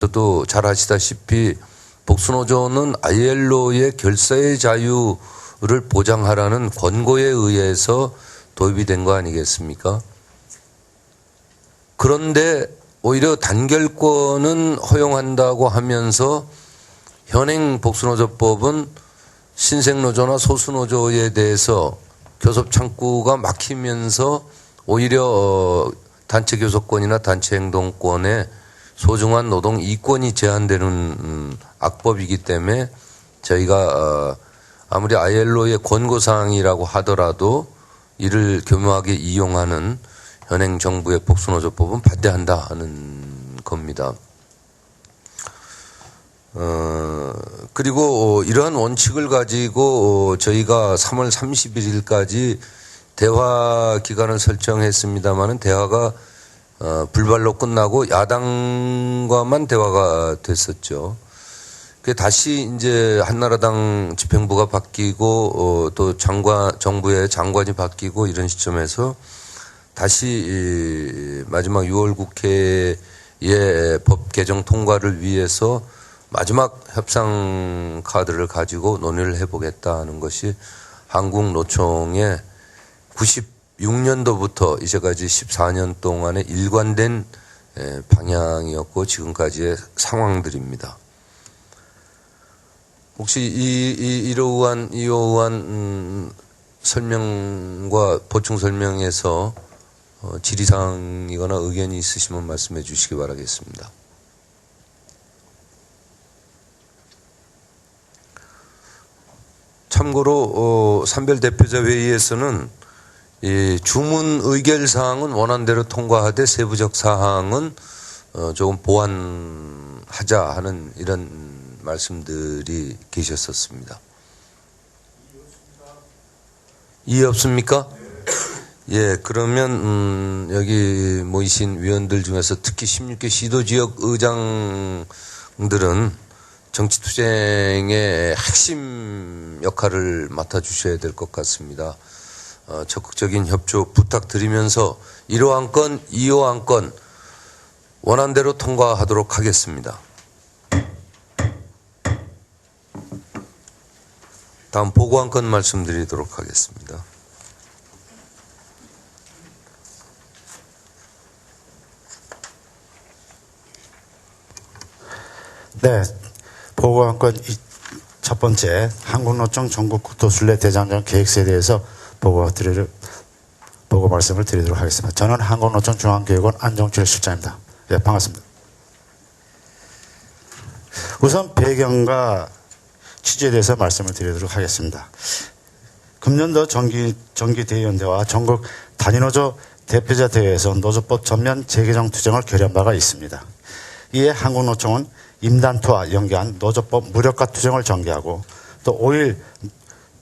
저도 잘 아시다시피 복수노조는 ILO의 결사의 자유를 보장하라는 권고에 의해서 도입이 된 거 아니겠습니까? 그런데 오히려 단결권은 허용한다고 하면서 현행 복수노조법은 신생노조나 소수노조에 대해서 교섭 창구가 막히면서 오히려 단체 교섭권이나 단체 행동권에 소중한 노동 이권이 제한되는 악법이기 때문에 저희가 아무리 ILO의 권고사항이라고 하더라도 이를 교묘하게 이용하는 현행 정부의 복수노조법은 반대한다 하는 겁니다. 그리고 이러한 원칙을 가지고 저희가 3월 31일까지 대화 기간을 설정했습니다마는 대화가 불발로 끝나고 야당과만 대화가 됐었죠. 다시 이제 한나라당 집행부가 바뀌고 또 정부의 장관이 바뀌고 이런 시점에서 다시 마지막 6월 국회의 법 개정 통과를 위해서 마지막 협상 카드를 가지고 논의를 해보겠다 하는 것이 한국노총의 96년도부터 이제까지 14년 동안의 일관된 방향이었고 지금까지의 상황들입니다. 혹시 이러한 설명과 보충 설명에서 질의사항이거나 의견이 있으시면 말씀해 주시기 바라겠습니다. 참고로 산별대표자 회의에서는 이 주문 의결 사항은 원안대로 통과하되 세부적 사항은 조금 보완하자 하는 이런 말씀들이 계셨었습니다. 이해 없습니까? 예, 그러면 여기 모이신 위원들 중에서 특히 16개 시도지역 의장들은 정치투쟁의 핵심 역할을 맡아주셔야 될 것 같습니다. 적극적인 협조 부탁드리면서 1호 안건, 2호 안건 원안대로 통과하도록 하겠습니다. 다음 보고 안건 말씀드리도록 하겠습니다. 네, 보고 안건 첫 번째 한국노총 전국국토순례 대장정 계획서에 대해서 보고 말씀을 드리도록 하겠습니다. 저는 한국노총 중앙교육원 안정철 실장입니다. 네, 반갑습니다. 우선 배경과 취지에 대해서 말씀을 드리도록 하겠습니다. 금년도 정기대의원대와 전국 단위노조 대표자 대회에서 노조법 전면 재개정 투쟁을 결의한 바가 있습니다. 이에 한국노총은 임단투와 연계한 노조법 무력화 투쟁을 전개하고 또 5일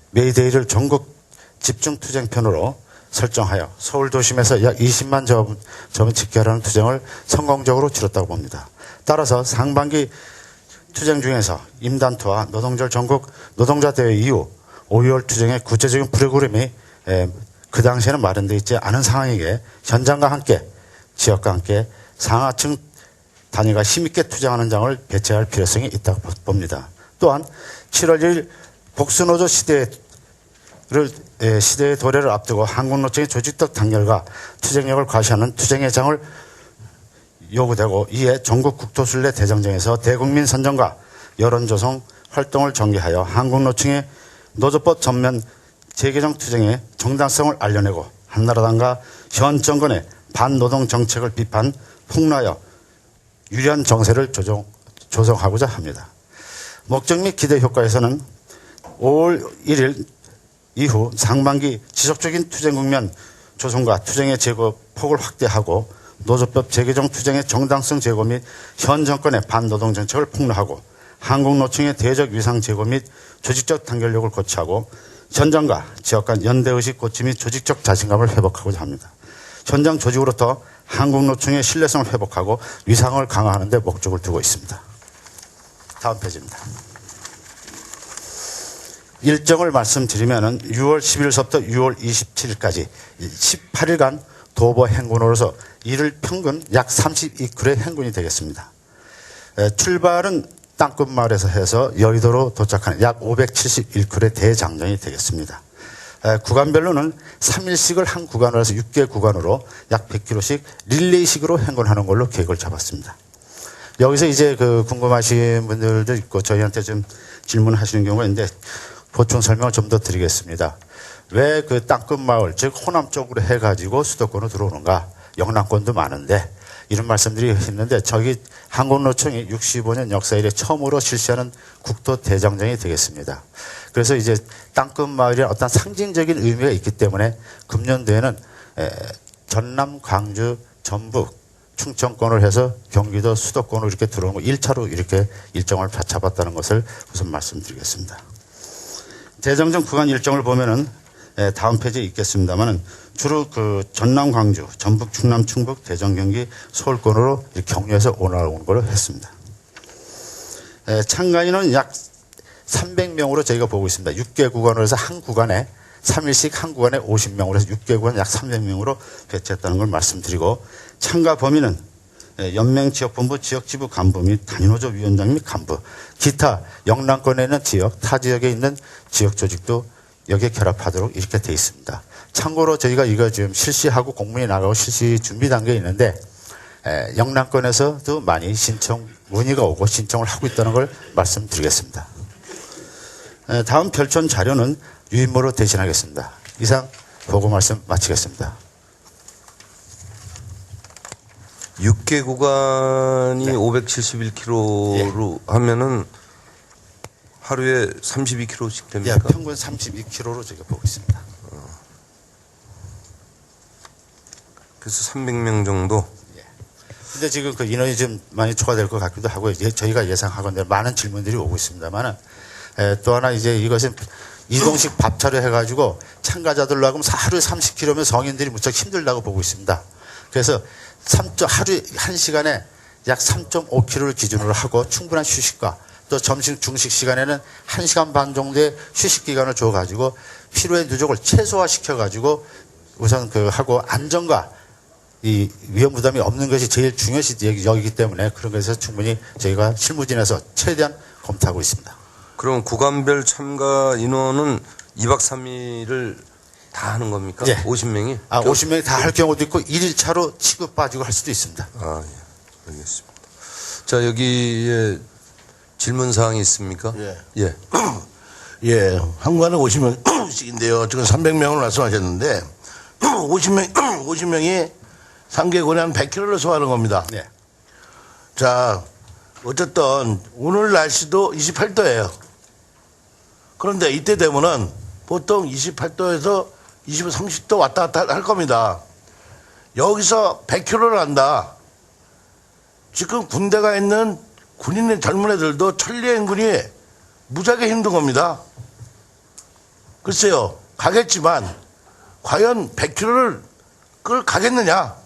메이데이를 전국 집중투쟁편으로 설정하여 서울 도심에서 약 20만 점을 집결하는 투쟁을 성공적으로 치렀다고 봅니다. 따라서 상반기 투쟁 중에서 임단투와 노동절 전국 노동자 대회 이후 5.25 투쟁의 구체적인 프로그램이 그 당시에는 마련되어 있지 않은 상황이기에 현장과 함께 지역과 함께 상하층 단위가 힘있게 투쟁하는 장을 배치할 필요성이 있다고 봅니다. 또한 7월 1일 복수노조 시대의 도래를 앞두고 한국노총의 조직적 단결과 투쟁력을 과시하는 투쟁의 장을 요구되고 이에 전국 국토순례 대장정에서 대국민 선정과 여론조성 활동을 전개하여 한국노총의 노조법 전면 재개정 투쟁의 정당성을 알려내고 한나라당과 현 정권의 반노동 정책을 비판 폭로하여 유리한 정세를 조성하고자 합니다. 목적 및 기대 효과에서는 5월 1일 이후 상반기 지속적인 투쟁 국면 조성과 투쟁의 제고 폭을 확대하고 노조법 재개정 투쟁의 정당성 제고 및 현 정권의 반노동 정책을 폭로하고 한국노총의 대적 위상 제고 및 조직적 단결력을 고취하고 현장과 지역 간 연대의식 고취 및 조직적 자신감을 회복하고자 합니다. 현장 조직으로부터 한국노총의 신뢰성을 회복하고 위상을 강화하는 데 목적을 두고 있습니다. 다음 페이지입니다. 일정을 말씀드리면 6월 11일서부터 6월 27일까지 18일간 도보 행군으로서 이를 평균 약 32km의 행군이 되겠습니다. 출발은 땅끝마을에서 해서 여의도로 도착하는 약 571km의 대장정이 되겠습니다. 구간별로는 3일씩을 한 구간으로 해서 6개 구간으로 약 100km씩 릴레이식으로 행군하는 걸로 계획을 잡았습니다. 여기서 이제 그 궁금하신 분들도 있고 저희한테 좀 질문하시는 경우가 있는데 보충 설명을 좀 더 드리겠습니다. 왜 그 땅끝마을, 즉 호남 쪽으로 해가지고 수도권으로 들어오는가? 영남권도 많은데 이런 말씀들이 있는데 저기 한국노총이 65년 역사 이래 처음으로 실시하는 국도 대장정이 되겠습니다. 그래서 이제 땅끝마을이 어떤 상징적인 의미가 있기 때문에 금년도에는 전남, 광주, 전북, 충청권을 해서 경기도 수도권으로 이렇게 들어오는 거 1차로 이렇게 일정을 잡았다는 것을 우선 말씀드리겠습니다. 대장정 구간 일정을 보면은 다음 페이지에 있겠습니다만은 주로 그 전남, 광주, 전북, 충남, 충북, 대전, 경기, 서울권으로 이렇게 경유해서 올라오는 걸로 했습니다. 참가인은 약 300명으로 저희가 보고 있습니다. 6개 구간으로 해서 한 구간에 3일씩 한 구간에 50명으로 해서 6개 구간 약 300명으로 배치했다는 걸 말씀드리고 참가 범위는 연맹지역본부, 지역지부 간부 및 단위노조 위원장 및 간부, 기타 영남권에 있는 지역, 타 지역에 있는 지역 조직도 여기에 결합하도록 이렇게 돼 있습니다. 참고로 저희가 이거 지금 실시하고 공문이 나가고 실시 준비 단계에 있는데 영남권에서도 많이 신청 문의가 오고 신청을 하고 있다는 걸 말씀드리겠습니다. 다음 별촌 자료는 유인모로 대신하겠습니다. 이상 보고 말씀 마치겠습니다. 6개 구간이 네. 571km로 하면은 하루에 32km씩 됩니까? 예, 평균 32km로 저희가 보고 있습니다. 그래서 300명 정도. 근데 지금 그 인원이 좀 많이 초과될 것 같기도 하고 저희가 예상하건대 많은 질문들이 오고 있습니다만은 또 하나 이제 이것은 이동식 밥차로 해가지고 참가자들로 하면 하루에 30km면 성인들이 무척 힘들다고 보고 있습니다. 그래서 하루에 1시간에 약 3.5km를 기준으로 하고 충분한 휴식과 또 점심 중식 시간에는 1시간 반 정도의 휴식 기간을 줘가지고 피로의 누적을 최소화시켜가지고 우선 그 하고 안전과 이 위험 부담이 없는 것이 제일 중요시 여기기 때문에 그런 것에서 충분히 저희가 실무진에서 최대한 검토하고 있습니다. 그럼 구간별 참가 인원은 2박 3일을 다 하는 겁니까? 예. 50명이? 50명이 다 할 경우도 있고 1일차로 치고 빠지고 할 수도 있습니다. 예. 알겠습니다. 자, 여기에 질문 사항이 있습니까? 예. 예. 예, 한 구간에 50명씩인데요. 지금 300명을 말씀하셨는데 50명이 3개군에 한 100km를 소화하는 겁니다. 네. 자, 어쨌든 오늘 날씨도 28도예요. 그런데 이때 되면은 보통 28도에서 20, 30도 왔다 갔다 할 겁니다. 여기서 100km를 한다. 지금 군대가 있는 군인의 젊은 애들도 천리행군이 무지하게 힘든 겁니다. 글쎄요, 가겠지만 과연 100km를 끌 가겠느냐?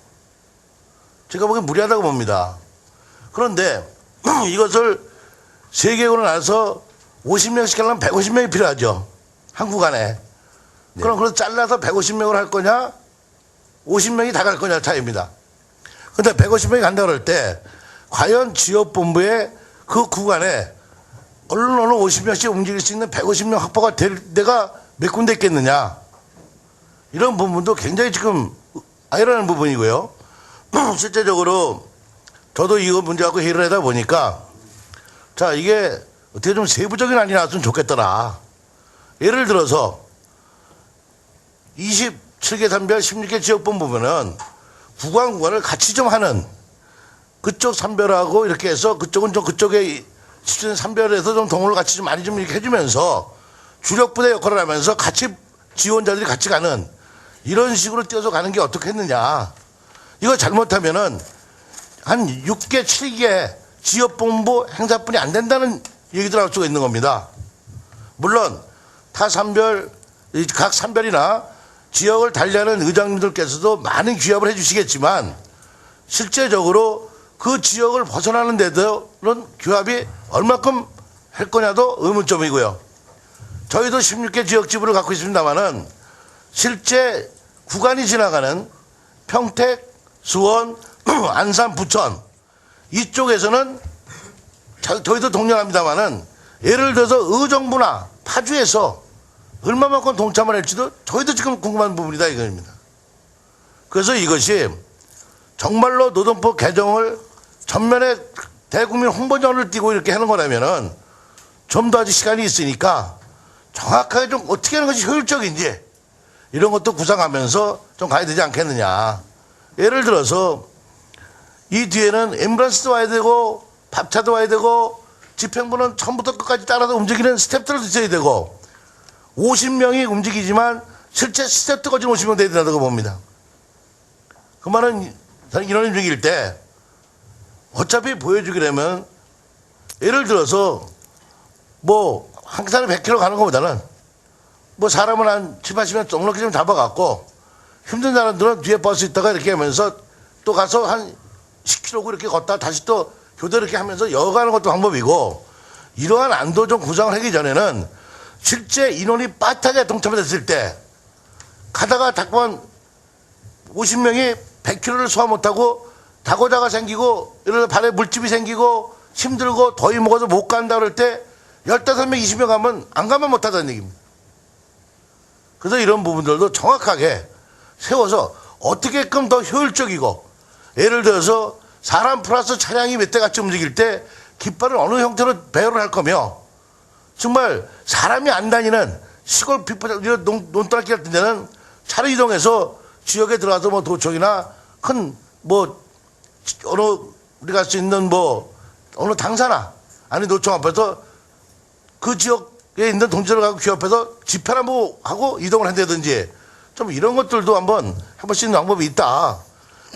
제가 보기엔 무리하다고 봅니다. 그런데 이것을 3개군을 나눠서 50명씩 하려면 150명이 필요하죠. 한 구간에. 그럼 그래서 잘라서 150명을 할 거냐? 50명이 다 갈 거냐 차이입니다. 근데 150명이 간다 그럴 때 과연 지역본부의 그 구간에 어느 50명씩 움직일 수 있는 150명 확보가 될 데가 몇 군데 있겠느냐. 이런 부분도 굉장히 지금 아이러니한 부분이고요. 실제적으로 저도 이거 문제 갖고 회의를 하다 보니까 자, 이게 어떻게 좀 세부적인 안이 나왔으면 좋겠더라. 예를 들어서 27개 산별 16개 지역본 보면은 구간을 같이 좀 하는 그쪽 산별하고 이렇게 해서 그쪽은 좀 그쪽에 집중 산별해서 좀 동호를 같이 좀 많이 좀 이렇게 해주면서 주력부대 역할을 하면서 같이 지원자들이 같이 가는 이런 식으로 뛰어서 가는 게 어떻겠느냐. 이거 잘못하면은 한 6개, 7개 지역본부 행사뿐이 안 된다는 얘기도 나올 수가 있는 겁니다. 물론 타 산별, 각 산별이나 지역을 달리하는 의장님들께서도 많은 귀합을 해주시겠지만 실제적으로 그 지역을 벗어나는 데들은 규합이 얼마큼 할 거냐도 의문점이고요. 저희도 16개 지역 지부를 갖고 있습니다만은 실제 구간이 지나가는 평택, 수원, 안산, 부천 이쪽에서는 저희도 동료합니다만은 예를 들어서 의정부나 파주에서 얼마만큼 동참을 할지도 저희도 지금 궁금한 부분이다 이겁니다. 그래서 이것이 정말로 노동법 개정을 전면에 대국민 홍보전을 띄고 이렇게 하는 거라면은 좀 더 아직 시간이 있으니까 정확하게 좀 어떻게 하는 것이 효율적인지 이런 것도 구상하면서 좀 가야 되지 않겠느냐. 예를 들어서 이 뒤에는 앰뷸런스도 와야 되고 밥차도 와야 되고 집행부는 처음부터 끝까지 따라서 움직이는 스텝들도 있어야 되고 50명이 움직이지만 실제 스텝도 거진 50명 돼야 된다고 봅니다. 그 말은 저는 인원이 움직일 때 어차피 보여주기라면 예를 들어서 뭐 한 사람이 100km 가는 것보다는 뭐 사람은 한 7, 80명 넉넉히 좀 잡아갖고 힘든 사람들은 뒤에 버스 있다가 이렇게 하면서 또 가서 한 10km 이렇게 걷다 다시 또 교대 이렇게 하면서 여가는 것도 방법이고 이러한 안도 좀 구상을 하기 전에는 실제 인원이 빠듯하게 동참이 됐을 때 가다가 잠깐 50명이 100km를 소화 못하고 다고자가 생기고 이러다 발에 물집이 생기고 힘들고 더위 먹어서 못 간다 그럴 때 15명, 20명 가면 안 가면 못하다는 얘기입니다. 그래서 이런 부분들도 정확하게 세워서 어떻게끔 더 효율적이고 예를 들어서 사람 플러스 차량이 몇 대 같이 움직일 때 깃발을 어느 형태로 배열을 할 거며 정말 사람이 안 다니는 시골 이런 논두렁길 같은 데는 차로 이동해서 지역에 들어가서 뭐 도청이나 큰 뭐 어느 우리가 할 수 있는 뭐 어느 당사나 아니 노총 앞에서 그 지역에 있는 동지를 가고 기업해서 집회나 뭐 하고 이동을 한다든지 좀 이런 것들도 한번 해볼 수 있는 방법이 있다.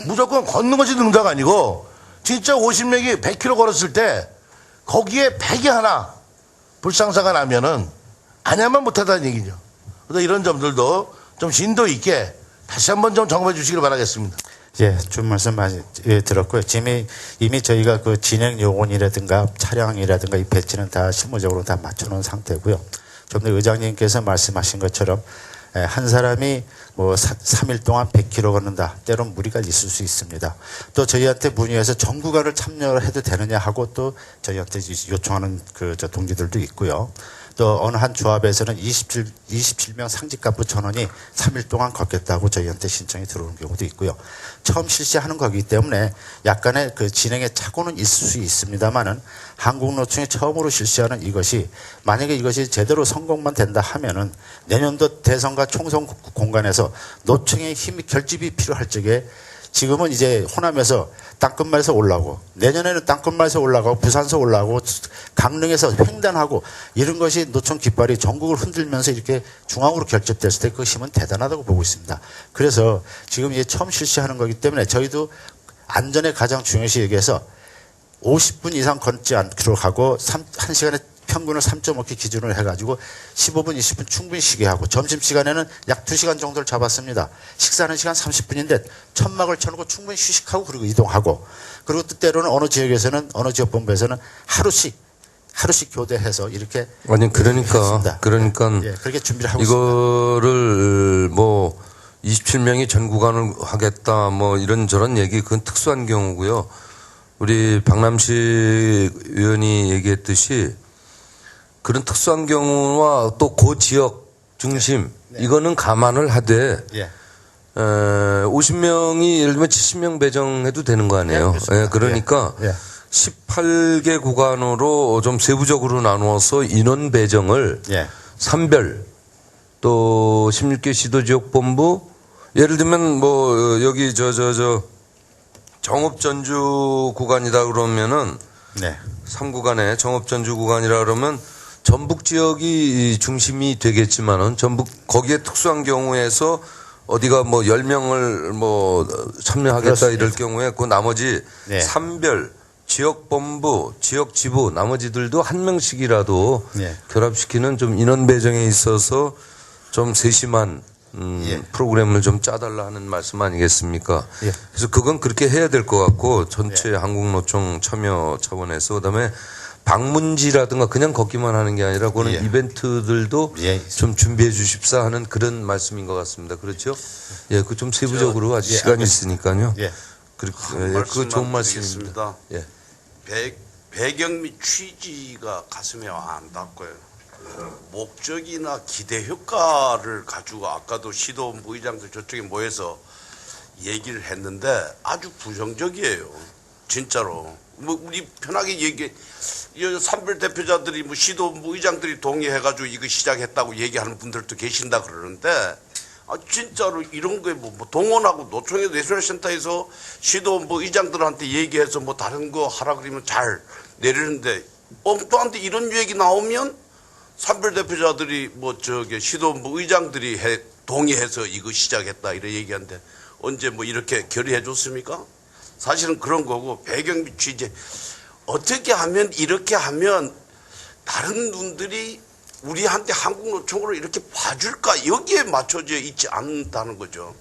무조건 걷는 것이 능사가 아니고 진짜 50명이 100km 걸었을 때 거기에 100이 하나 불상사가 나면은 안 하면 못하다는 얘기죠. 그래서 이런 점들도 좀 진도 있게 다시 한번 좀 점검해 주시길 바라겠습니다. 예, 준 말씀 많이 들었고요. 이미 저희가 그 진행 요원이라든가 차량이라든가 이 배치는 다 실무적으로 다 맞춰놓은 상태고요. 좀 더 의장님께서 말씀하신 것처럼 한 사람이 뭐 3일 동안 100km 걷는다. 때론 무리가 있을 수 있습니다. 또 저희한테 문의해서 전 구간을 참여를 해도 되느냐 하고 또 저희한테 요청하는 저 동기들도 있고요. 또 어느 한 조합에서는 27명 상직간부 전원이 3일 동안 걷겠다고 저희한테 신청이 들어오는 경우도 있고요. 처음 실시하는 거기 때문에 약간의 그 진행에 착오는 있을 수 있습니다만은 한국노총이 처음으로 실시하는 이것이 만약에 이것이 제대로 성공만 된다 하면은 내년도 대선과 총선 공간에서 노총의 힘이 결집이 필요할 적에 지금은 이제 호남에서 땅끝말에서 올라오고 내년에는 땅끝말에서 올라가고 부산에서 올라오고 강릉에서 횡단하고 이런 것이 노총 깃발이 전국을 흔들면서 이렇게 중앙으로 결집됐을 때 그 힘은 대단하다고 보고 있습니다. 그래서 지금 이제 처음 실시하는 거기 때문에 저희도 안전에 가장 중요시 여기해서 50분 이상 걷지 않도록 하고 1시간에 평균을 3.5km 기준으로 해가지고 15분, 20분 충분히 쉬게 하고 점심시간에는 약 2시간 정도를 잡았습니다. 식사하는 시간 30분인데 천막을 쳐놓고 충분히 휴식하고 그리고 이동하고 그리고 또 때로는 어느 지역에서는 어느 지역 본부에서는 하루씩 교대해서 이렇게 아니 그러니까 예, 그렇게 준비를 하고 있습니다. 이거를 뭐 27명이 전 구간을 하겠다 뭐 이런저런 얘기 그건 특수한 경우고요. 우리 박남식 의원이 얘기했듯이 그런 특수한 경우와 또 그 지역 중심 네. 이거는 감안을 하되 예. 50명이 예를 들면 70명 배정해도 되는 거 아니에요. 네, 그러니까 예. 18개 구간으로 좀 세부적으로 나누어서 인원 배정을 예. 산별 또 16개 시도지역본부 예를 들면 뭐 여기 정읍전주 구간이다 그러면은 네. 3구간에 정읍전주 구간이라 그러면 전북 지역이 중심이 되겠지만은 전북 거기에 특수한 경우에서 어디가 뭐 10명을 뭐 참여하겠다 그렇습니다. 이럴 경우에 그 나머지 네. 산별 지역본부, 지역지부 나머지들도 한 명씩이라도 네. 결합시키는 좀 인원 배정에 있어서 좀 세심한 예. 프로그램을 좀 짜달라 하는 말씀 아니겠습니까? 예. 그래서 그건 그렇게 해야 될 것 같고 전체 한국노총 참여 차원에서 그다음에 방문지라든가 그냥 걷기만 하는 게 아니라 그거는 예. 이벤트들도 예. 좀 준비해 주십사 하는 그런 말씀인 것 같습니다. 그렇죠? 예, 그 좀 세부적으로 아직 예, 시간이 알겠습니다. 있으니까요. 예. 그거 좋은 말씀입니다. 드리겠습니다. 예. 배경 및 취지가 가슴에 안 닿고요. 목적이나 기대 효과를 가지고 아까도 시도본부 의장들 저쪽에 모여서 얘기를 했는데 아주 부정적이에요. 진짜로. 뭐 우리 편하게 얘기, 산별 대표자들이 뭐 시도본부 의장들이 동의해가지고 이거 시작했다고 얘기하는 분들도 계신다 그러는데 진짜로 이런 거에 뭐 동원하고 노총의 내수련센터에서 시도본부 의장들한테 얘기해서 뭐 다른 거 하라 그러면 잘 내리는데 엉뚱한데 이런 얘기 나오면 산별 대표자들이 뭐 시도본부 의장들이 동의해서 이거 시작했다 이런 얘기하는데 언제 뭐 이렇게 결의해 줬습니까? 사실은 그런 거고 배경 및 취지 어떻게 하면 이렇게 하면 다른 분들이 우리한테 한국노총으로 이렇게 봐줄까 여기에 맞춰져 있지 않다는 거죠.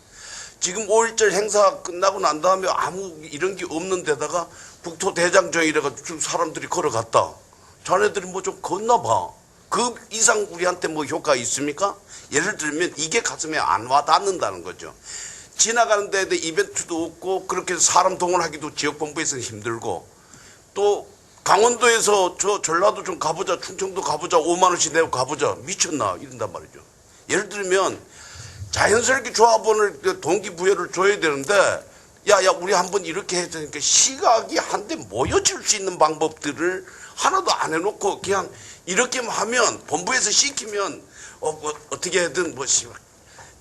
지금 5.1절 행사 끝나고 난 다음에 아무 이런 게 없는 데다가 국토대장정이래가지고 사람들이 걸어갔다. 자네들이 뭐 좀 걷나 봐. 그 이상 우리한테 뭐 효과 있습니까? 예를 들면 이게 가슴에 안 와닿는다는 거죠. 지나가는 데에 이벤트도 없고 그렇게 해서 사람 동원하기도 지역본부에서는 힘들고 또 강원도에서 저 전라도 좀 가보자 충청도 가보자 5만 원씩 내고 가보자 미쳤나 이런단 말이죠. 예를 들면 자연스럽게 조합원을 동기부여를 줘야 되는데 야야 우리 한번 이렇게 해야 되니까 시각이 한데 모여질 수 있는 방법들을 하나도 안 해놓고 그냥 이렇게만 하면 본부에서 시키면 뭐 어떻게 하든 뭐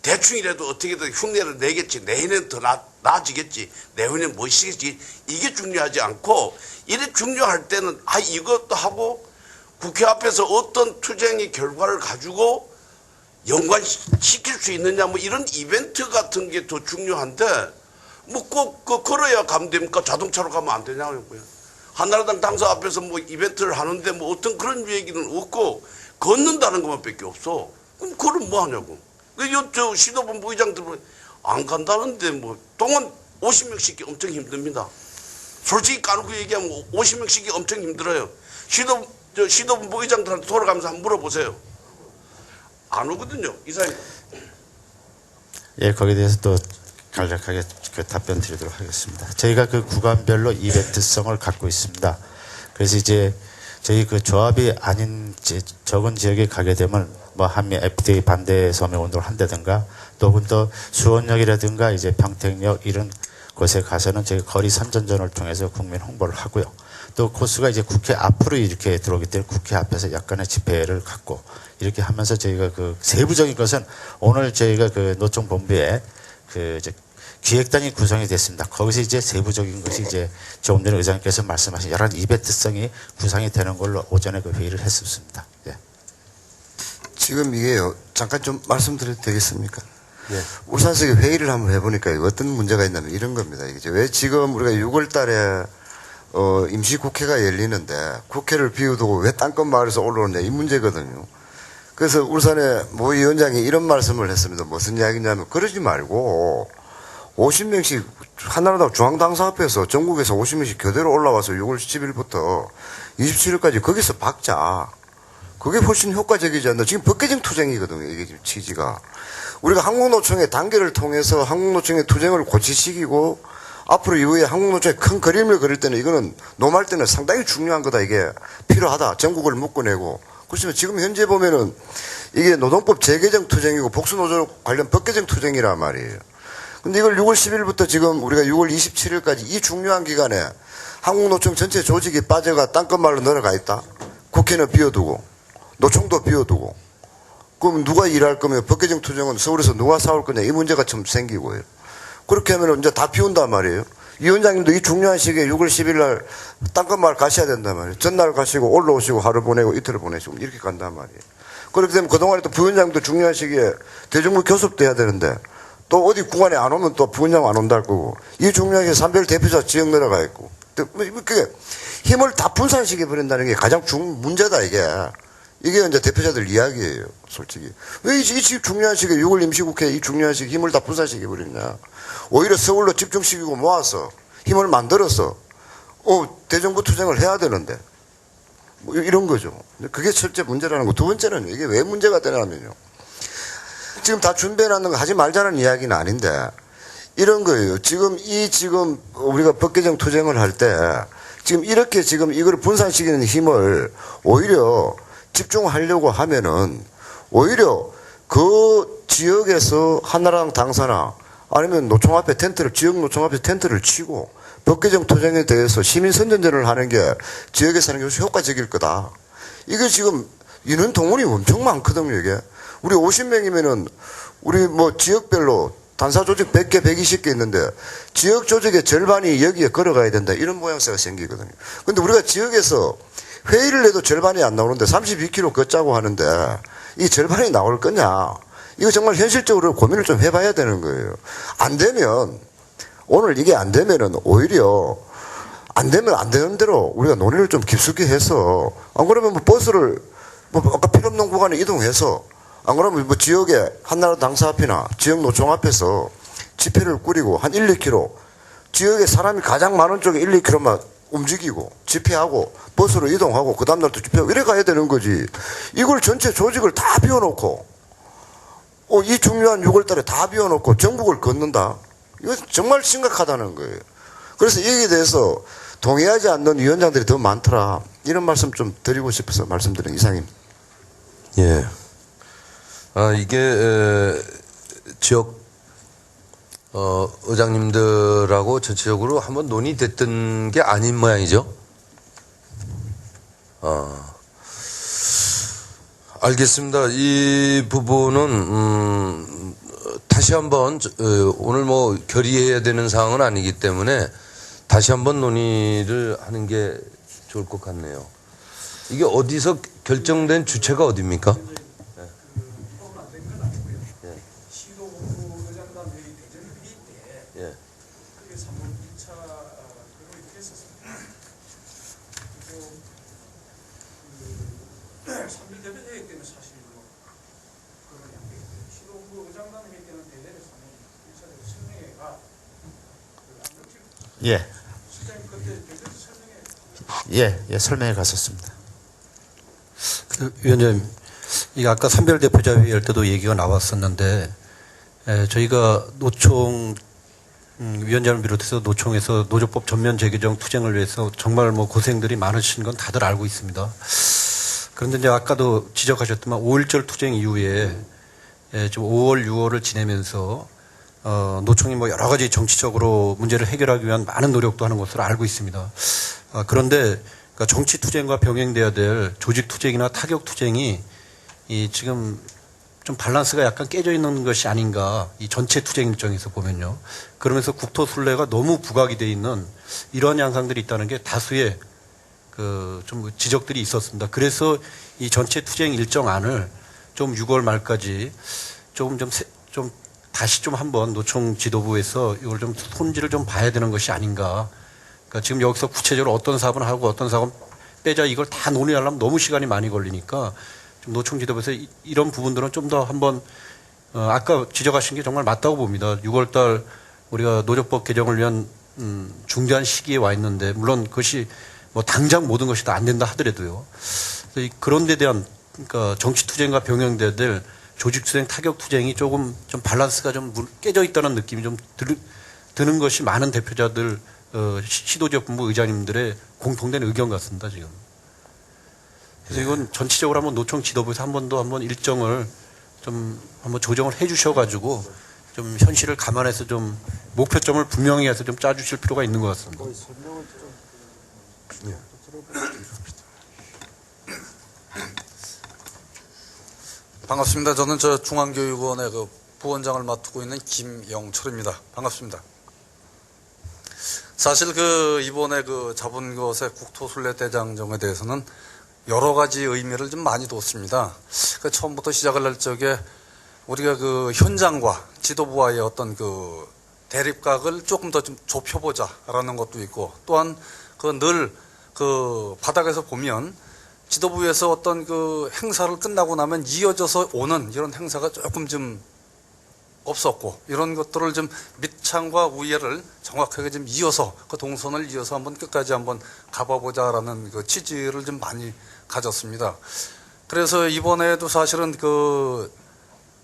대충이라도 어떻게든 흉내를 내겠지. 내년에는 더 나아지겠지. 내후에는 뭐 시겠지. 이게 중요하지 않고 이래 중요할 때는 이것도 하고 국회 앞에서 어떤 투쟁의 결과를 가지고 연관시킬 수 있느냐 뭐 이런 이벤트 같은 게 더 중요한데 뭐 꼭 걸어야 가면 됩니까? 자동차로 가면 안 되냐고요. 한나라당 당사 앞에서 뭐 이벤트를 하는데 뭐 어떤 그런 얘기는 없고 걷는다는 것만 밖에 없어. 그럼 그럼 뭐 하냐고. 저 시도본부 의장들은 안 간다는데 뭐 동원 50명씩 엄청 힘듭니다. 솔직히 까놓고 얘기하면 50명씩이 엄청 힘들어요. 시도본부 의장들한테 돌아가면서 한번 물어보세요. 안 오거든요. 이사님. 예, 거기에 대해서 또 간략하게 답변 드리도록 하겠습니다. 저희가 그 구간별로 이벤트성을 갖고 있습니다. 그래서 이제 저희 그 조합이 아닌 적은 지역에 가게 되면 뭐 한미 FTA 반대 서명 운동을 한다든가 또 혹은 또 수원역이라든가 이제 평택역 이런 곳에 가서는 저희 거리 선전전을 통해서 국민 홍보를 하고요. 또 코스가 이제 국회 앞으로 이렇게 들어오기 때문에 국회 앞에서 약간의 집회를 갖고 이렇게 하면서 저희가 그 세부적인 것은 오늘 저희가 그 노총 본부에 그 이제 기획단이 구성이 됐습니다. 거기서 이제 세부적인 것이 이제 조금 전에 의장님께서 말씀하신 여러 가지 이벤트성이 구성이 되는 걸로 오전에 그 회의를 했었습니다. 예. 지금 이게요, 잠깐 좀 말씀드려도 되겠습니까? 네. 울산석에 회의를 한번 해보니까 어떤 문제가 있냐면 이런 겁니다. 이게 왜 지금 우리가 6월 달에 임시국회가 열리는데 국회를 비워두고 왜 땅끝마을에서 올라오느냐 이 문제거든요. 그래서 울산의 모 위원장이 이런 말씀을 했습니다. 무슨 이야기냐면 그러지 말고 50명씩 한나라당 중앙당사 앞에서 전국에서 50명씩 교대로 올라와서 6월 10일부터 27일까지 거기서 박자. 그게 훨씬 효과적이지 않나. 지금 법개정 투쟁이거든요. 이게 지금 취지가. 우리가 한국노총의 단계를 통해서 한국노총의 투쟁을 고치시키고 앞으로 이후에 한국노총의 큰 그림을 그릴 때는 이거는 노말 때는 상당히 중요한 거다. 이게 필요하다. 전국을 묶어내고. 그렇지만 지금 현재 보면은 이게 노동법 재개정 투쟁이고 복수노조 관련 법개정 투쟁이란 말이에요. 근데 이걸 6월 10일부터 지금 우리가 6월 27일까지 이 중요한 기간에 한국노총 전체 조직이 빠져가 땅끝말로 내려가 있다. 국회는 비워두고 노총도 비워두고 그럼 누가 일할 거면 법개정 투쟁은 서울에서 누가 싸울 거냐 이 문제가 좀 생기고요. 그렇게 하면 이제 다 비운단 말이에요. 위원장님도 이 중요한 시기에 6월 10일 날 땅끝마을 가셔야 된단 말이에요. 전날 가시고 올라오시고 하루 보내고 이틀을 보내시고 이렇게 간단 말이에요. 그렇게 되면 그동안에 또 부위원장도 중요한 시기에 대중부 교섭도 해야 되는데 또 어디 구간에 안 오면 또 부위원장 안 온다 할 거고 이 중요한 게 산별 대표자 지역 내려가 있고 그게 힘을 다 분산시켜 버린다는 게 가장 문제다 이게. 이게 이제 대표자들 이야기예요, 솔직히. 왜 이 중요한 시기에 6월 임시국회 이 중요한 시기에 힘을 다 분산시켜 버렸냐. 오히려 서울로 집중시키고 모아서 힘을 만들어서 대정부 투쟁을 해야 되는데 뭐 이런 거죠. 그게 첫째 문제라는 거. 두 번째는 이게 왜 문제가 되냐면요. 지금 다 준비해놨는 거 하지 말자는 이야기는 아닌데 이런 거예요. 지금 우리가 법개정 투쟁을 할 때 지금 이렇게 지금 이걸 분산시키는 힘을 오히려 집중하려고 하면은 오히려 그 지역에서 한나라당 당사나 아니면 노총 앞에 텐트를, 지역 노총 앞에 텐트를 치고 법개정 투쟁에 대해서 시민 선전전을 하는 게 지역에 사는 게 효과적일 거다. 이게 지금 인원 동원이 엄청 많거든요, 이게. 우리 50명이면은 우리 뭐 지역별로 단사 조직 100개, 120개 있는데 지역 조직의 절반이 여기에 걸어가야 된다. 이런 모양새가 생기거든요. 근데 우리가 지역에서 회의를 해도 절반이 안 나오는데 32km 걷자고 하는데 이 절반이 나올 거냐. 이거 정말 현실적으로 고민을 좀 해봐야 되는 거예요. 안 되면 오늘 이게 안 되면은 오히려 안 되면 안 되는 대로 우리가 논의를 좀 깊숙이 해서 안 그러면 뭐 버스를 뭐 아까 필요 없는 구간에 이동해서 안 그러면 뭐 지역에 한나라 당사 앞이나 지역 노총 앞에서 집회를 꾸리고 한 1, 2km 지역에 사람이 가장 많은 쪽에 1, 2km만 움직이고 집회하고 버스로 이동하고 그 다음날 또 집회하고 이래 가야 되는 거지. 이걸 전체 조직을 다 비워놓고 이 중요한 6월달에 다 비워놓고 전국을 걷는다. 이거 정말 심각하다는 거예요. 그래서 여기에 대해서 동의하지 않는 위원장들이 더 많더라. 이런 말씀 좀 드리고 싶어서 말씀드린 이상입니다. 예. 이게 지역 의장님들하고 전체적으로 한번 논의됐던 게 아닌 모양이죠. 알겠습니다. 이 부분은 다시 한번 오늘 뭐 결의해야 되는 사항은 아니기 때문에 다시 한번 논의를 하는 게 좋을 것 같네요. 이게 어디서 결정된 주체가 어디입니까? 설명해 갔었습니다. 위원장님, 이게 아까 산별대표자회의 할 때도 얘기가 나왔었는데, 저희가 노총, 위원장을 비롯해서 노총에서 노조법 전면 재개정 투쟁을 위해서 정말 뭐 고생들이 많으신 건 다들 알고 있습니다. 그런데 이제 아까도 지적하셨지만 5.1절 투쟁 이후에 지금 5월, 6월을 지내면서 노총이 뭐 여러 가지 정치적으로 문제를 해결하기 위한 많은 노력도 하는 것으로 알고 있습니다. 그런데 그러니까 정치 투쟁과 병행돼야 될 조직 투쟁이나 타격 투쟁이 이 지금 좀 밸런스가 약간 깨져 있는 것이 아닌가, 이 전체 투쟁 입장에서 보면요. 그러면서 국토 순례가 너무 부각이 돼 있는 이러한 양상들이 있다는 게 다수의 좀 지적들이 있었습니다. 그래서 이 전체 투쟁 일정안을 좀 6월 말까지 좀 다시 좀 한번 노총 지도부에서 이걸 좀 손질을 좀 봐야 되는 것이 아닌가. 그러니까 지금 여기서 구체적으로 어떤 사업은 하고 어떤 사업은 빼자, 이걸 다 논의하려면 너무 시간이 많이 걸리니까 좀 노총 지도부에서 이런 부분들은 좀 더 한번 아까 지적하신 게 정말 맞다고 봅니다. 6월달 우리가 노조법 개정을 위한 중대한 시기에 와 있는데, 물론 그것이 뭐 당장 모든 것이 다 안 된다 하더라도요. 그런 데 대한 그러니까 정치 투쟁과 병행돼야 될 조직 투쟁, 타격 투쟁이 조금 좀 밸런스가 좀 깨져 있다는 느낌이 좀 드는 것이 많은 대표자들, 시도지역본부 의장님들의 공통된 의견 같습니다, 지금. 그래서 이건 전체적으로 한번 노총 지도부에서 한번 일정을 좀 한번 조정을 해 주셔가지고 좀 현실을 감안해서 좀 목표점을 분명히 해서 좀 짜주실 필요가 있는 것 같습니다. 반갑습니다. 저는 중앙교육원의 부원장을 맡고 있는 김영철입니다. 반갑습니다. 사실 이번에 잡은 것의 국토순례대장정에 대해서는 여러 가지 의미를 좀 많이 뒀습니다. 처음부터 시작을 할 적에 우리가 현장과 지도부와의 어떤 대립각을 조금 더 좀 좁혀보자라는 것도 있고, 또한 늘 바닥에서 보면 지도부에서 어떤 행사를 끝나고 나면 이어져서 오는 이런 행사가 조금 좀 없었고, 이런 것들을 좀 밑창과 위에를 정확하게 좀 이어서 동선을 이어서 한번 끝까지 한번 가봐보자라는 취지를 좀 많이 가졌습니다. 그래서 이번에도 사실은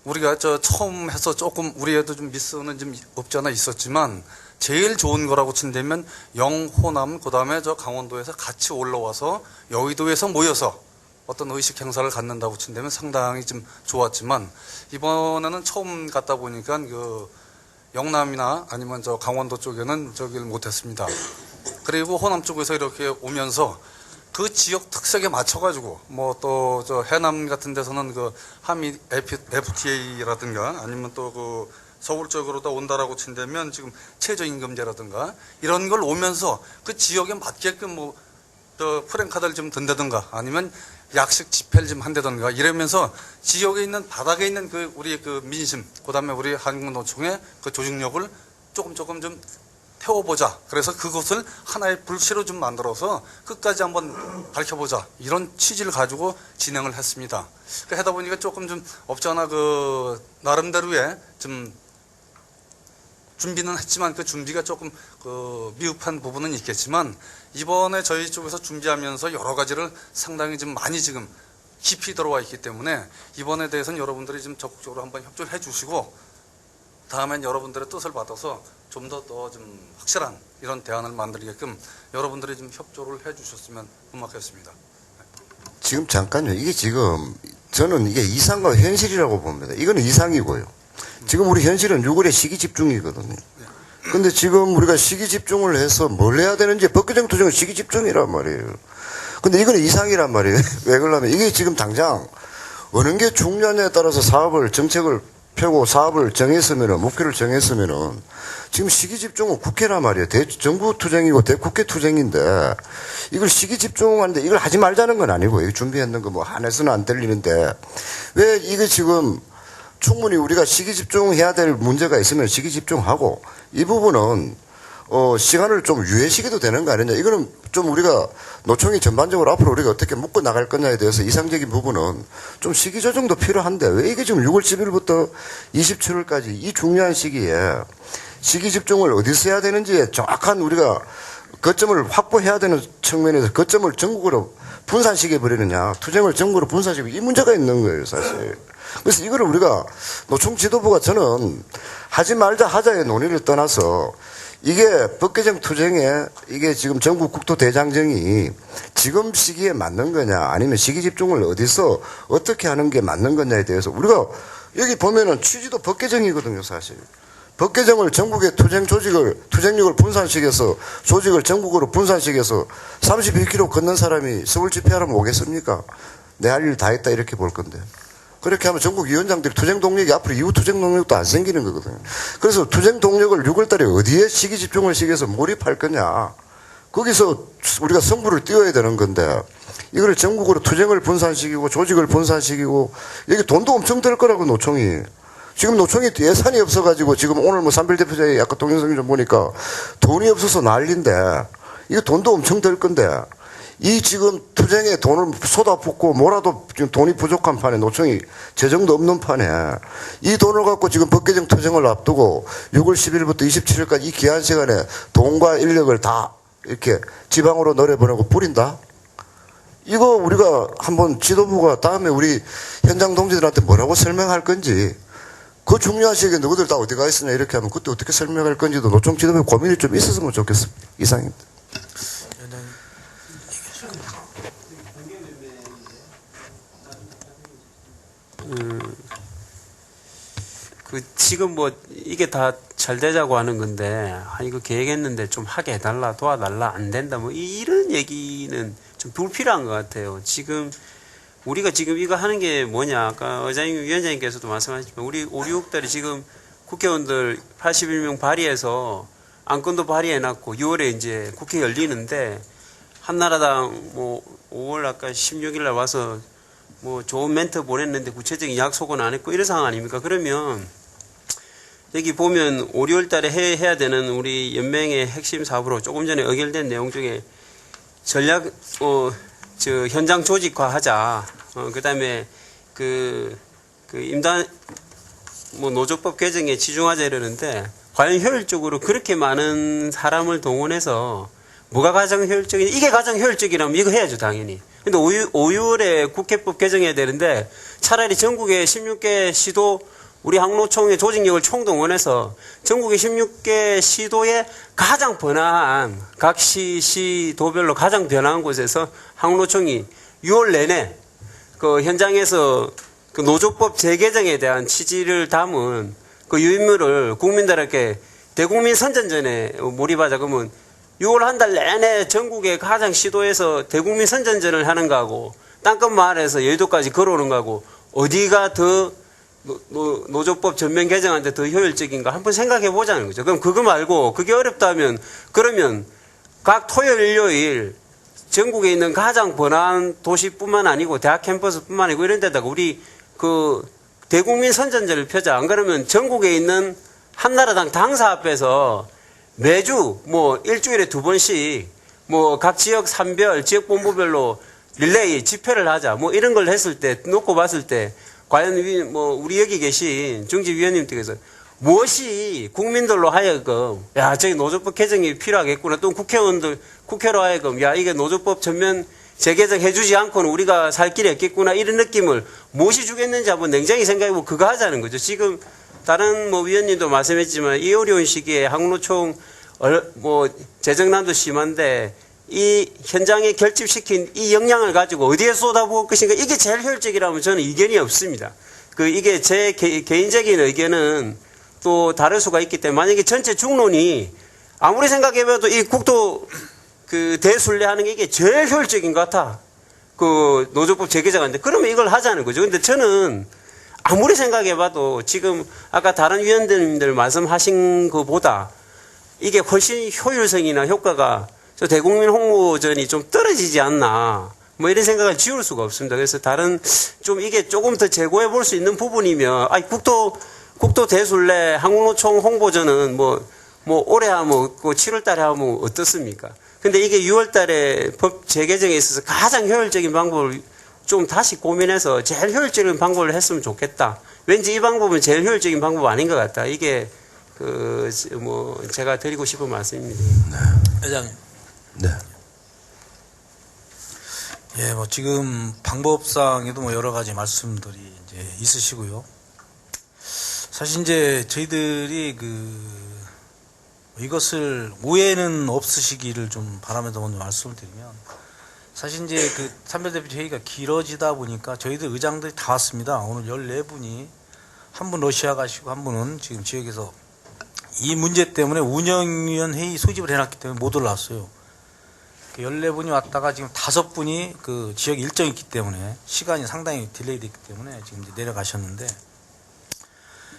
우리가 처음 해서 조금 우리에도 좀 미스는 좀 없지 않아 있었지만, 제일 좋은 거라고 친다면 영호남 그다음에 저 강원도에서 같이 올라와서 여의도에서 모여서 어떤 의식 행사를 갖는다고 친다면 상당히 좀 좋았지만 이번에는 처음 갔다 보니까 그 영남이나 아니면 저 강원도 쪽에는 저기를 못했습니다. 그리고 호남 쪽에서 이렇게 오면서 그 지역 특색에 맞춰가지고 뭐 또 저 해남 같은 데서는 그 한미 FTA라든가 아니면 또 그 서울 쪽으로다 온다라고 친다면 지금 최저임금제라든가 이런 걸 오면서 그 지역에 맞게끔 뭐 저 프랜카드를 좀 든다든가 아니면 약식 집회를 좀 한다든가 이러면서 지역에 있는 바닥에 있는 그 우리 그 민심 그다음에 우리 한국노총의 그 조직력을 조금 좀 태워보자. 그래서 그것을 하나의 불씨로 좀 만들어서 끝까지 한번 밝혀보자. 이런 취지를 가지고 진행을 했습니다. 그러니까 하다 보니까 조금 좀 없잖아 그 나름대로의 좀 준비는 했지만 그 준비가 조금 그 미흡한 부분은 있겠지만 이번에 저희 쪽에서 준비하면서 여러 가지를 상당히 좀 많이 지금 깊이 들어와 있기 때문에 이번에 대해서는 여러분들이 좀 적극적으로 한번 협조를 해주시고 다음엔 여러분들의 뜻을 받아서 좀 더 좀 확실한 이런 대안을 만들게끔 여러분들이 좀 협조를 해주셨으면 고맙겠습니다. 지금 잠깐요. 이게 지금 저는 이게 이상과 현실이라고 봅니다. 이거는 이상이고요. 지금 우리 현실은 6월에 시기 집중이거든요. 근데 지금 우리가 시기 집중을 해서 뭘 해야 되는지 법규정 투쟁은 시기 집중이란 말이에요. 근데 이거는 이상이란 말이에요. 왜 그러냐면 이게 지금 당장 어느 게 중요하냐에 따라서 정책을 펴고 사업을 정했으면은, 목표를 정했으면은, 지금 시기 집중은 국회란 말이에요. 정부 투쟁이고 대국회 투쟁인데, 이걸 시기 집중하는데 이걸 하지 말자는 건 아니고, 이거 준비했는 거 뭐 한해서는 안 들리는데, 왜 이게 지금 충분히 우리가 시기 집중해야 될 문제가 있으면 시기 집중하고, 이 부분은 시간을 좀 유예시켜도 되는 거 아니냐. 이거는 좀 우리가 노총이 전반적으로 앞으로 우리가 어떻게 묶어 나갈 거냐에 대해서 이상적인 부분은 좀 시기 조정도 필요한데 왜 이게 지금 6월 10일부터 27일까지 이 중요한 시기에 시기 집중을 어디서 해야 되는지에 정확한 우리가 거점을 확보해야 되는 측면에서 거점을 전국으로 분산시켜 버리느냐, 투쟁을 전국으로 분산시켜 이 문제가 있는 거예요, 사실. 그래서 이거를 우리가 노총 지도부가 저는 하지 말자 하자의 논의를 떠나서 이게 법개정 투쟁에 이게 지금 전국 국토대장정이 지금 시기에 맞는 거냐 아니면 시기 집중을 어디서 어떻게 하는 게 맞는 거냐에 대해서 우리가 여기 보면은 취지도 법개정이거든요, 사실. 법개정을 전국의 투쟁력을 분산시켜서 조직을 전국으로 분산시켜서 32km 걷는 사람이 서울 집회하려면 오겠습니까? 내 할 일 다 했다 이렇게 볼 건데. 그렇게 하면 전국 위원장들이 투쟁 동력이 앞으로 이후 투쟁 동력도 안 생기는 거거든요. 그래서 투쟁 동력을 6월 달에 어디에 시기 집중을 시켜서 몰입할 거냐. 거기서 우리가 승부를 띄워야 되는 건데 이걸 전국으로 투쟁을 분산시키고 조직을 분산시키고 여기 돈도 엄청 들 거라고 노총이. 지금 노총이 예산이 없어가지고 지금 오늘 뭐 삼별 대표자의 아까 동영상 좀 보니까 돈이 없어서 난리인데 이거 돈도 엄청 들 건데 이 지금 투쟁에 돈을 쏟아붓고 뭐라도 지금 돈이 부족한 판에 노총이 재정도 없는 판에 이 돈을 갖고 지금 법개정 투쟁을 앞두고 6월 10일부터 27일까지 이 귀한 시간에 돈과 인력을 다 이렇게 지방으로 내려보내고 뿌린다? 이거 우리가 한번 지도부가 다음에 우리 현장 동지들한테 뭐라고 설명할 건지 그 중요한 시기에 너희들 다 어디 가 있으냐 이렇게 하면 그때 어떻게 설명할 건지도 노총 지도부에 고민이 좀 있었으면 좋겠습니다. 이상입니다. 지금 뭐 이게 다 잘 되자고 하는 건데 이거 계획했는데 좀 하게 해달라 도와달라 안 된다 뭐 이런 얘기는 좀 불필요한 것 같아요. 지금 우리가 지금 이거 하는 게 뭐냐 아까 위원장님께서도 말씀하셨지만 우리 5, 6달이 지금 국회의원들 81명 발의해서 안건도 발의해놨고 6월에 이제 국회 열리는데 한나라당 뭐 5월 아까 16일 날 와서 뭐 좋은 멘트 보냈는데 구체적인 약속은 안 했고 이런 상황 아닙니까? 그러면 여기 보면 5, 6월 달에 해야 되는 우리 연맹의 핵심 사업으로 조금 전에 의결된 내용 중에 전략 현장 조직화 하자. 그다음에 임단 뭐 노조법 개정에 치중하자 이러는데 과연 효율적으로 그렇게 많은 사람을 동원해서 뭐가 가장 효율적이냐? 이게 가장 효율적이라면 이거 해야죠, 당연히. 근데 5, 6월에 국회법 개정해야 되는데 차라리 전국에 16개 시도 우리 항노총의 조직력을 총동원해서 전국의 16개 시도에 가장 번화한 각 시도별로 가장 번화한 곳에서 항노총이 6월 내내 그 현장에서 그 노조법 재개정에 대한 취지를 담은 그 유인물을 국민들에게 대국민 선전전에 몰입하자 그러면 6월 한 달 내내 전국의 가장 시도에서 대국민 선전전을 하는 거하고 땅끝 마을에서 여의도까지 걸어오는 거하고 어디가 더 노조법 전면 개정한테 더 효율적인가 한번 생각해 보자는 거죠. 그럼 그거 말고 그게 어렵다면 그러면 각 토요일 일요일 전국에 있는 가장 번화한 도시뿐만 아니고 대학 캠퍼스뿐만 아니고 이런 데다가 우리 그 대국민 선전전을 펴자. 안 그러면 전국에 있는 한나라당 당사 앞에서 매주 뭐 일주일에 2번씩 뭐 각 지역 산별 지역 본부별로 릴레이 집회를 하자. 뭐 이런 걸 했을 때 놓고 봤을 때 과연 뭐 우리 여기 계신 중지위원님께서 무엇이 국민들로 하여금 야 저기 노조법 개정이 필요하겠구나 또 국회로 하여금 야 이게 노조법 전면 재개정 해주지 않고는 우리가 살 길이 없겠구나 이런 느낌을 무엇이 주겠는지 한번 냉정히 생각해보고 그거 하자는 거죠. 지금 다른 뭐 위원님도 말씀했지만 이 어려운 시기에 항노총 뭐 재정난도 심한데 이 현장에 결집시킨 이 역량을 가지고 어디에 쏟아부을 것인가 이게 제일 효율적이라면 저는 이견이 없습니다. 그 이게 제 개인적인 의견은 또 다를 수가 있기 때문에 만약에 전체 중론이 아무리 생각해봐도 이 국토 그 대순례하는 게 이게 제일 효율적인 것 같아. 그 노조법 재개정하는데 그러면 이걸 하자는 거죠. 근데 저는 아무리 생각해봐도 지금 아까 다른 위원님들 말씀하신 것보다 이게 훨씬 효율성이나 효과가 저 대국민 홍보전이 좀 떨어지지 않나 뭐 이런 생각을 지울 수가 없습니다. 그래서 다른 좀 이게 조금 더 재고해 볼 수 있는 부분이면 아니 국토 대순례 항노총 홍보전은 뭐 올해 하면 그 7월 달에 하면 어떻습니까? 근데 이게 6월 달에 법 재개정에 있어서 가장 효율적인 방법을 좀 다시 고민해서 제일 효율적인 방법을 했으면 좋겠다. 왠지 이 방법은 제일 효율적인 방법 아닌 것 같다. 이게 뭐 제가 드리고 싶은 말씀입니다. 네. 회장님. 네. 예, 뭐 지금 방법상에도 뭐 여러 가지 말씀들이 이제 있으시고요. 사실 이제 저희들이 이것을 오해는 없으시기를 좀 바라면서 먼저 말씀을 드리면 사실 이제 그 산별대표 회의가 길어지다 보니까 저희들 의장들이 다 왔습니다. 오늘 14분이 한 분 러시아 가시고 한 분은 지금 지역에서 이 문제 때문에 운영위원 회의 소집을 해놨기 때문에 못 올라왔어요. 14분이 왔다가 지금 5분이 그 지역 일정이 있기 때문에 시간이 상당히 딜레이 됐기 때문에 지금 이제 내려가셨는데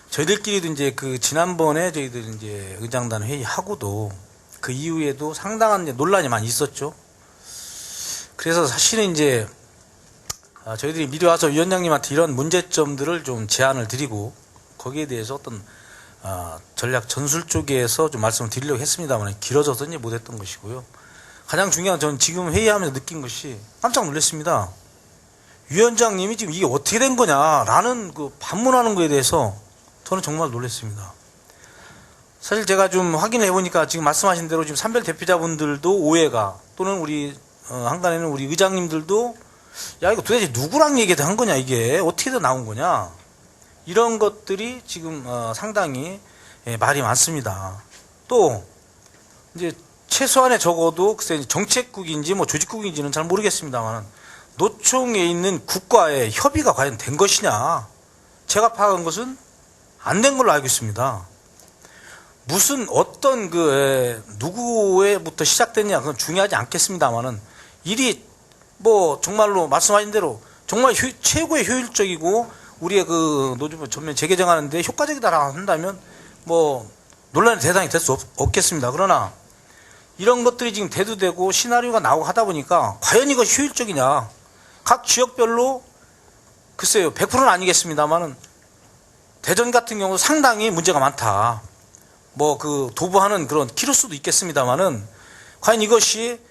저희들끼리도 이제 그 지난번에 저희들 이제 의장단 회의하고도 그 이후에도 상당한 이제 논란이 많이 있었죠. 그래서 사실은 이제 저희들이 미리 와서 위원장님한테 이런 문제점들을 좀 제안을 드리고 거기에 대해서 어떤 전략 전술 쪽에서 좀 말씀을 드리려고 했습니다만 길어져서 이제 못했던 것이고요. 가장 중요한 저는 지금 회의하면서 느낀 것이 깜짝 놀랐습니다. 위원장님이 지금 이게 어떻게 된 거냐라는 그 반문하는 거에 대해서 저는 정말 놀랐습니다. 사실 제가 좀 확인해 보니까 지금 말씀하신 대로 지금 산별 대표자분들도 오해가 또는 우리 한간에는 우리 의장님들도 야 이거 도대체 누구랑 얘기한 거냐 이게 어떻게 더 나온 거냐 이런 것들이 지금 상당히 말이 많습니다. 또 이제 최소한의 적어도 글쎄 정책국인지 뭐 조직국인지는 잘 모르겠습니다만 노총에 있는 국가의 협의가 과연 된 것이냐 제가 파악한 것은 안 된 걸로 알고 있습니다. 무슨 어떤 누구에부터 시작됐냐 그건 중요하지 않겠습니다만은 일이 뭐 정말로 말씀하신 대로 정말 최고의 효율적이고 우리의 그 노조법 전면 재개정하는데 효과적이다라고 한다면 뭐 논란의 대상이 될 수 없겠습니다. 그러나 이런 것들이 지금 대두되고 시나리오가 나오고 하다 보니까 과연 이것이 효율적이냐 각 지역별로 글쎄요 100%는 아니겠습니다만은 대전 같은 경우 상당히 문제가 많다. 뭐 그 도부하는 그런 키로수도 있겠습니다만은 과연 이것이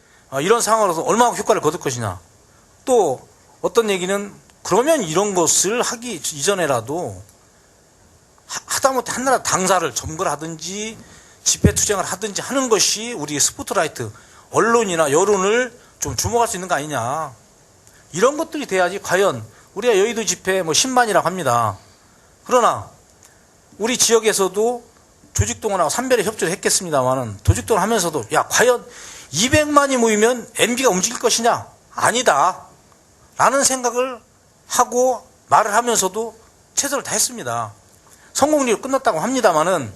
이런 상황으로서 얼마나 효과를 거둘 것이냐. 또 어떤 얘기는 그러면 이런 것을 하기 이전에라도 하다못해 한나라 당사를 점거를 하든지 집회 투쟁을 하든지 하는 것이 우리의 스포트라이트 언론이나 여론을 좀 주목할 수 있는 거 아니냐. 이런 것들이 돼야지 과연 우리가 여의도 집회 뭐 10만이라고 합니다. 그러나 우리 지역에서도 조직동원하고 산별에 협조를 했겠습니다만은 조직동원 하면서도 야 과연 200만이 모이면 MB가 움직일 것이냐? 아니다. 라는 생각을 하고 말을 하면서도 최선을 다했습니다. 성공리로 끝났다고 합니다만은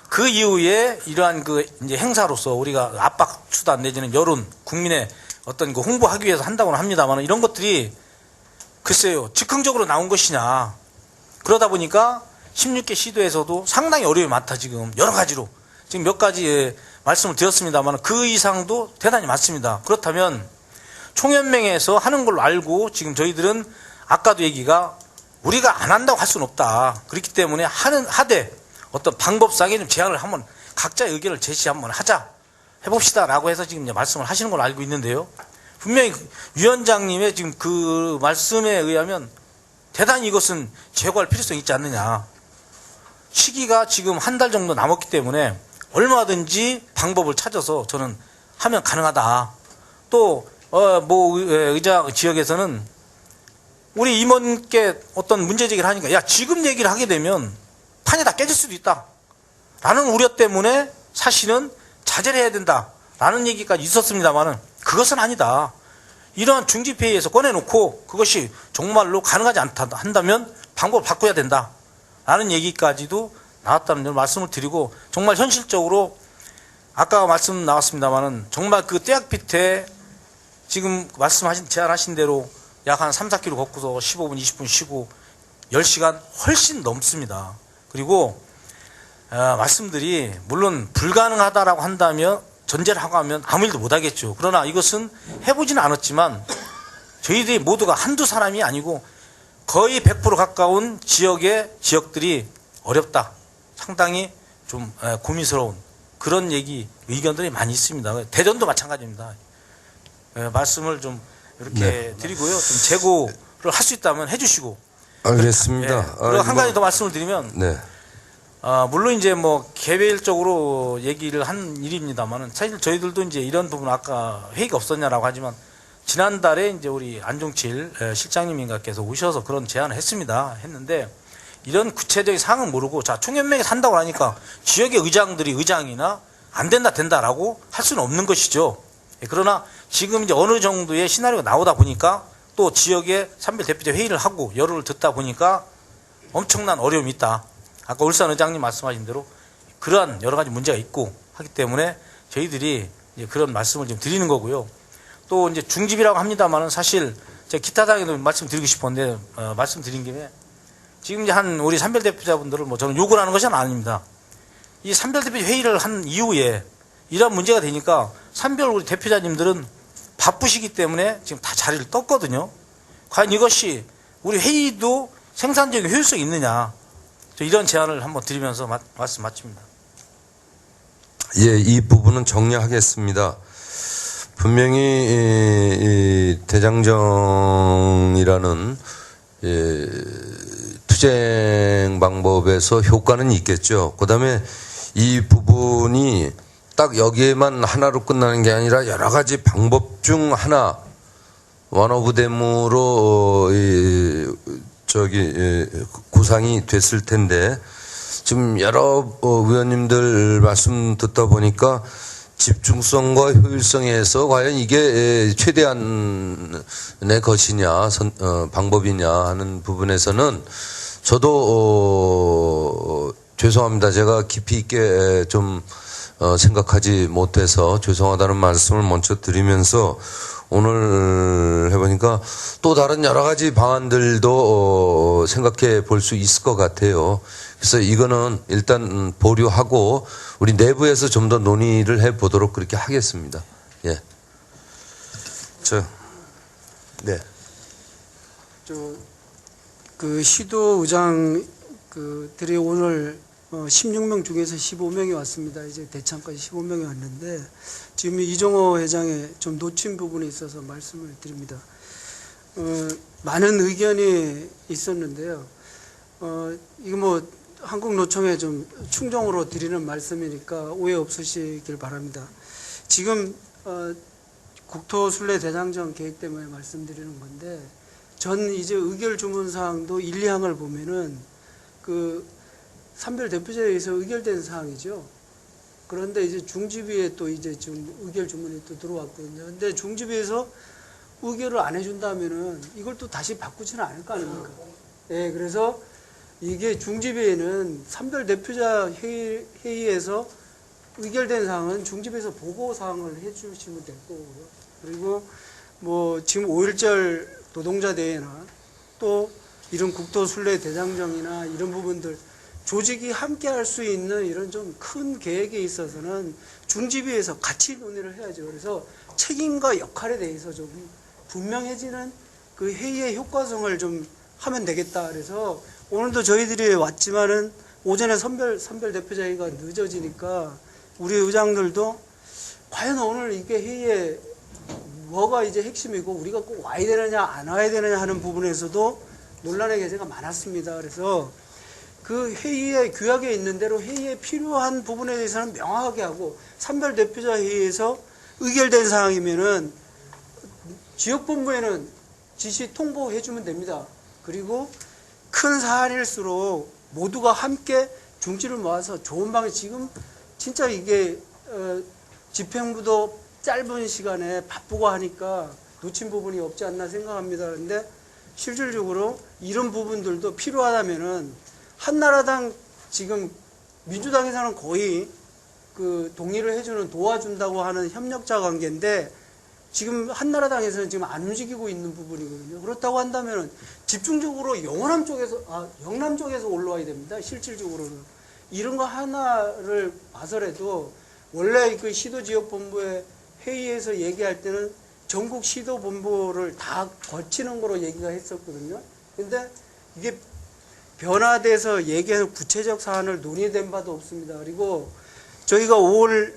그 이후에 이러한 그 이제 행사로서 우리가 압박 수단 내지는 여론, 국민의 어떤 그 홍보하기 위해서 한다고는 합니다만은 이런 것들이 글쎄요 즉흥적으로 나온 것이냐. 그러다 보니까 16개 시도에서도 상당히 어려움이 많다 지금 여러 가지로 지금 몇 가지 말씀을 드렸습니다만 그 이상도 대단히 많습니다. 그렇다면 총연맹에서 하는 걸로 알고 지금 저희들은 아까도 얘기가 우리가 안 한다고 할 수는 없다. 그렇기 때문에 하되 어떤 방법상의 좀 제안을 한번 각자의 의견을 제시 한번 하자 해봅시다라고 해서 지금 이제 말씀을 하시는 걸로 알고 있는데요. 분명히 위원장님의 지금 그 말씀에 의하면 대단히 이것은 제고할 필요성이 있지 않느냐. 시기가 지금 한 달 정도 남았기 때문에 얼마든지 방법을 찾아서 저는 하면 가능하다. 또 의자 지역에서는 우리 임원께 어떤 문제 제기를 하니까 야 지금 얘기를 하게 되면 판이 다 깨질 수도 있다. 라는 우려 때문에 사실은 자제를 해야 된다. 라는 얘기까지 있었습니다만은 그것은 아니다. 이러한 중집회의에서 꺼내놓고 그것이 정말로 가능하지 않다 한다면 방법을 바꿔야 된다. 라는 얘기까지도 나왔다는 말씀을 드리고 정말 현실적으로 아까 말씀 나왔습니다만은 정말 그 떼약빛에 지금 말씀하신 제안하신 대로 약 한 3, 4km 걷고서 15분, 20분 쉬고 10시간 훨씬 넘습니다. 그리고 말씀들이 물론 불가능하다라고 한다면 전제를 하고 하면 아무 일도 못하겠죠. 그러나 이것은 해보지는 않았지만 저희들이 모두가 한두 사람이 아니고 거의 100% 가까운 지역들이 어렵다. 상당히 좀 고민스러운 그런 의견들이 많이 있습니다. 대전도 마찬가지입니다. 말씀을 좀 이렇게 드리고요. 좀 재고를 할 수 있다면 해주시고. 알겠습니다. 그리고 한 가지 더 말씀을 드리면, 네. 물론 이제 뭐 개별적으로 얘기를 한 일입니다만은 사실 저희들도 이제 이런 부분 아까 회의가 없었냐라고 하지만 지난달에 이제 우리 안종칠 실장님인가께서 오셔서 그런 제안을 했는데 이런 구체적인 사항은 모르고 자 총연맹에서 한다고 하니까 지역의 의장이나 안 된다라고 할 수는 없는 것이죠. 그러나 지금 이제 어느 정도의 시나리오가 나오다 보니까 또 지역의 산별 대표자 회의를 하고 여론을 듣다 보니까 엄청난 어려움이 있다. 아까 울산 의장님 말씀하신 대로 그러한 여러 가지 문제가 있고 하기 때문에 저희들이 이제 그런 말씀을 좀 드리는 거고요. 또 이제 중집이라고 합니다만은 사실 제가 기타 당에도 말씀드리고 싶었는데 말씀드린 김에 지금 이제 한 우리 산별 대표자분들을 뭐 저는 욕을 하는 것은 아닙니다. 이 산별 대표자 회의를 한 이후에 이런 문제가 되니까 산별 우리 대표자님들은 바쁘시기 때문에 지금 다 자리를 떴거든요. 과연 이것이 우리 회의도 생산적인 효율성이 있느냐. 이런 제안을 한번 드리면서 말씀 마칩니다. 예, 이 부분은 정리하겠습니다. 분명히 이 대장정이라는 투쟁 방법에서 효과는 있겠죠. 그다음에 이 부분이 딱 여기에만 하나로 끝나는 게 아니라 여러 가지 방법 중 하나 완화부댐으로 구상이 됐을 텐데 지금 여러 의원님들 말씀 듣다 보니까 집중성과 효율성에서 과연 이게 최대한의 것이냐 방법이냐 하는 부분에서는 저도 죄송합니다. 제가 깊이 있게 좀 생각하지 못해서 죄송하다는 말씀을 먼저 드리면서 오늘 해보니까 또 다른 여러 가지 방안들도 생각해 볼 수 있을 것 같아요. 그래서 이거는 일단 보류하고 우리 내부에서 좀 더 논의를 해 보도록 그렇게 하겠습니다. 예. 네. 그 시도 의장 들이 오늘 16명 중에서 15명이 왔습니다. 이제 대창까지 15명이 왔는데 지금 이종호 회장의 좀 놓친 부분이 있어서 말씀을 드립니다. 많은 의견이 있었는데요. 이거 뭐 한국노총에 좀 충정으로 드리는 말씀이니까 오해 없으시길 바랍니다. 지금 국토순례 대장정 계획 때문에 말씀드리는 건데 전 이제 의결 주문 사항도 1, 2항을 보면은 그 산별 대표자회의에서 의결된 사항이죠. 그런데 이제 중지위에 또 이제 지금 의결 주문이 또 들어왔거든요. 근데 중지위에서 의결을 안 해준다면은 이걸 또 다시 바꾸지는 않을 거 아닙니까? 예, 그래서 이게 중지위에는 산별 대표자 회의에서 의결된 사항은 중지위에서 보고 사항을 해주시면 될 거고요. 그리고 뭐 지금 5.1절 노동자 대회나 또 이런 국토순례 대장정이나 이런 부분들 조직이 함께 할 수 있는 이런 좀 큰 계획에 있어서는 중지위에서 같이 논의를 해야죠. 그래서 책임과 역할에 대해서 좀 분명해지는 그 회의의 효과성을 좀 하면 되겠다. 그래서 오늘도 저희들이 왔지만은 오전에 선별 대표자회의가 늦어지니까 우리 의장들도 과연 오늘 이게 회의에 뭐가 이제 핵심이고 우리가 꼭 와야 되느냐 안 와야 되느냐 하는 부분에서도 논란의 개제가 많았습니다. 그래서 그 회의의 규약에 있는 대로 회의에 필요한 부분에 대해서는 명확하게 하고 산별 대표자 회의에서 의결된 사항이면은 지역본부에는 지시 통보해 주면 됩니다. 그리고 큰 사안일수록 모두가 함께 중지를 모아서 좋은 방에 지금 진짜 이게 집행부도 짧은 시간에 바쁘고 하니까 놓친 부분이 없지 않나 생각합니다. 그런데 실질적으로 이런 부분들도 필요하다면은 한나라당 지금 민주당에서는 거의 그 동의를 해주는 도와준다고 하는 협력자 관계인데 지금 한나라당에서는 지금 안 움직이고 있는 부분이거든요. 그렇다고 한다면 집중적으로 영남 쪽에서 올라와야 됩니다. 실질적으로는 이런 거 하나를 봐서라도 원래 그 시도지역본부의 회의에서 얘기할 때는 전국 시도본부를 다 거치는 거로 얘기가 했었거든요. 근데 이게 변화돼서 얘기해서 구체적 사안을 논의된 바도 없습니다. 그리고 저희가 5월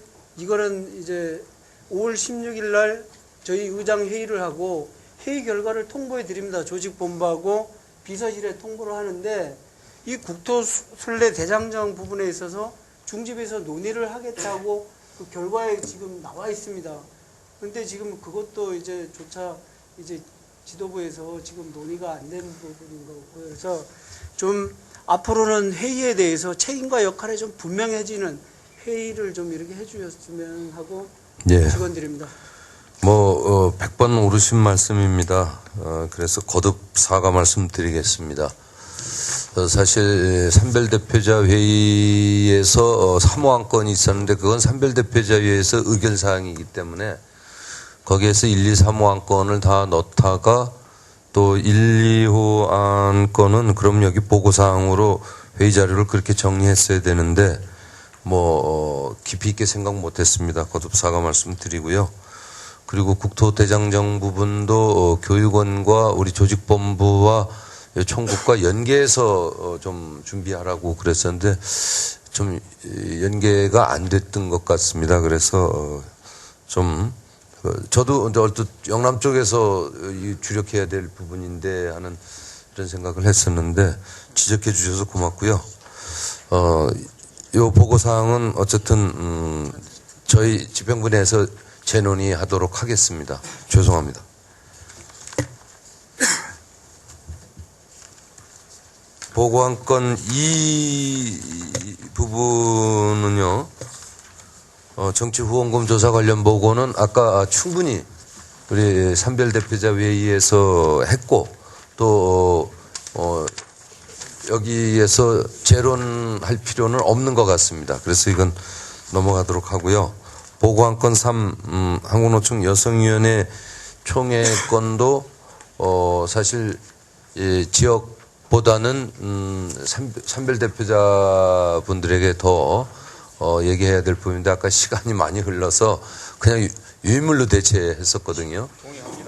16일 날 저희 의장 회의를 하고 회의 결과를 통보해 드립니다. 조직본부하고 비서실에 통보를 하는데 이 국토순례 대장정 부분에 있어서 중집에서 논의를 하겠다고 그 결과에 지금 나와 있습니다. 그런데 지금 그것도 이제 지도부에서 지금 논의가 안 된 부분인 거고요. 그래서 좀 앞으로는 회의에 대해서 책임과 역할이 좀 분명해지는 회의를 좀 이렇게 해주셨으면 하고 직원드립니다. 100번 오르신 말씀입니다. 그래서 거듭 사과 말씀드리겠습니다. 사실 산별대표자 회의에서 사무안건이 있었는데 그건 산별대표자 회의에서 의결사항이기 때문에 거기에서 1, 2, 3호안건을 다 넣다가 또 1, 2호 안건은 그럼 여기 보고사항으로 회의 자료를 그렇게 정리했어야 되는데 깊이 있게 생각 못했습니다. 거듭 사과 말씀드리고요. 그리고 국토대장정 부분도 교육원과 우리 조직본부와 총국과 연계해서 좀 준비하라고 그랬었는데 좀 연계가 안 됐던 것 같습니다. 그래서 저도 얼핏 영남 쪽에서 주력해야 될 부분인데 하는 이런 생각을 했었는데 지적해 주셔서 고맙고요. 요 보고사항은 어쨌든 저희 집행부 내에서 재논의하도록 하겠습니다. 죄송합니다. 보고안건 2 부분은요. 정치 후원금 조사 관련 보고는 아까 충분히 우리 산별대표자 회의에서 했고 또 여기에서 재론할 필요는 없는 것 같습니다. 그래서 이건 넘어가도록 하고요. 보고안건 3 한국노총 여성위원회 총회 건도 사실 지역보다는 산별대표자 분들에게 더 얘기해야 될 부분인데 아까 시간이 많이 흘러서 그냥 유인물로 대체했었거든요.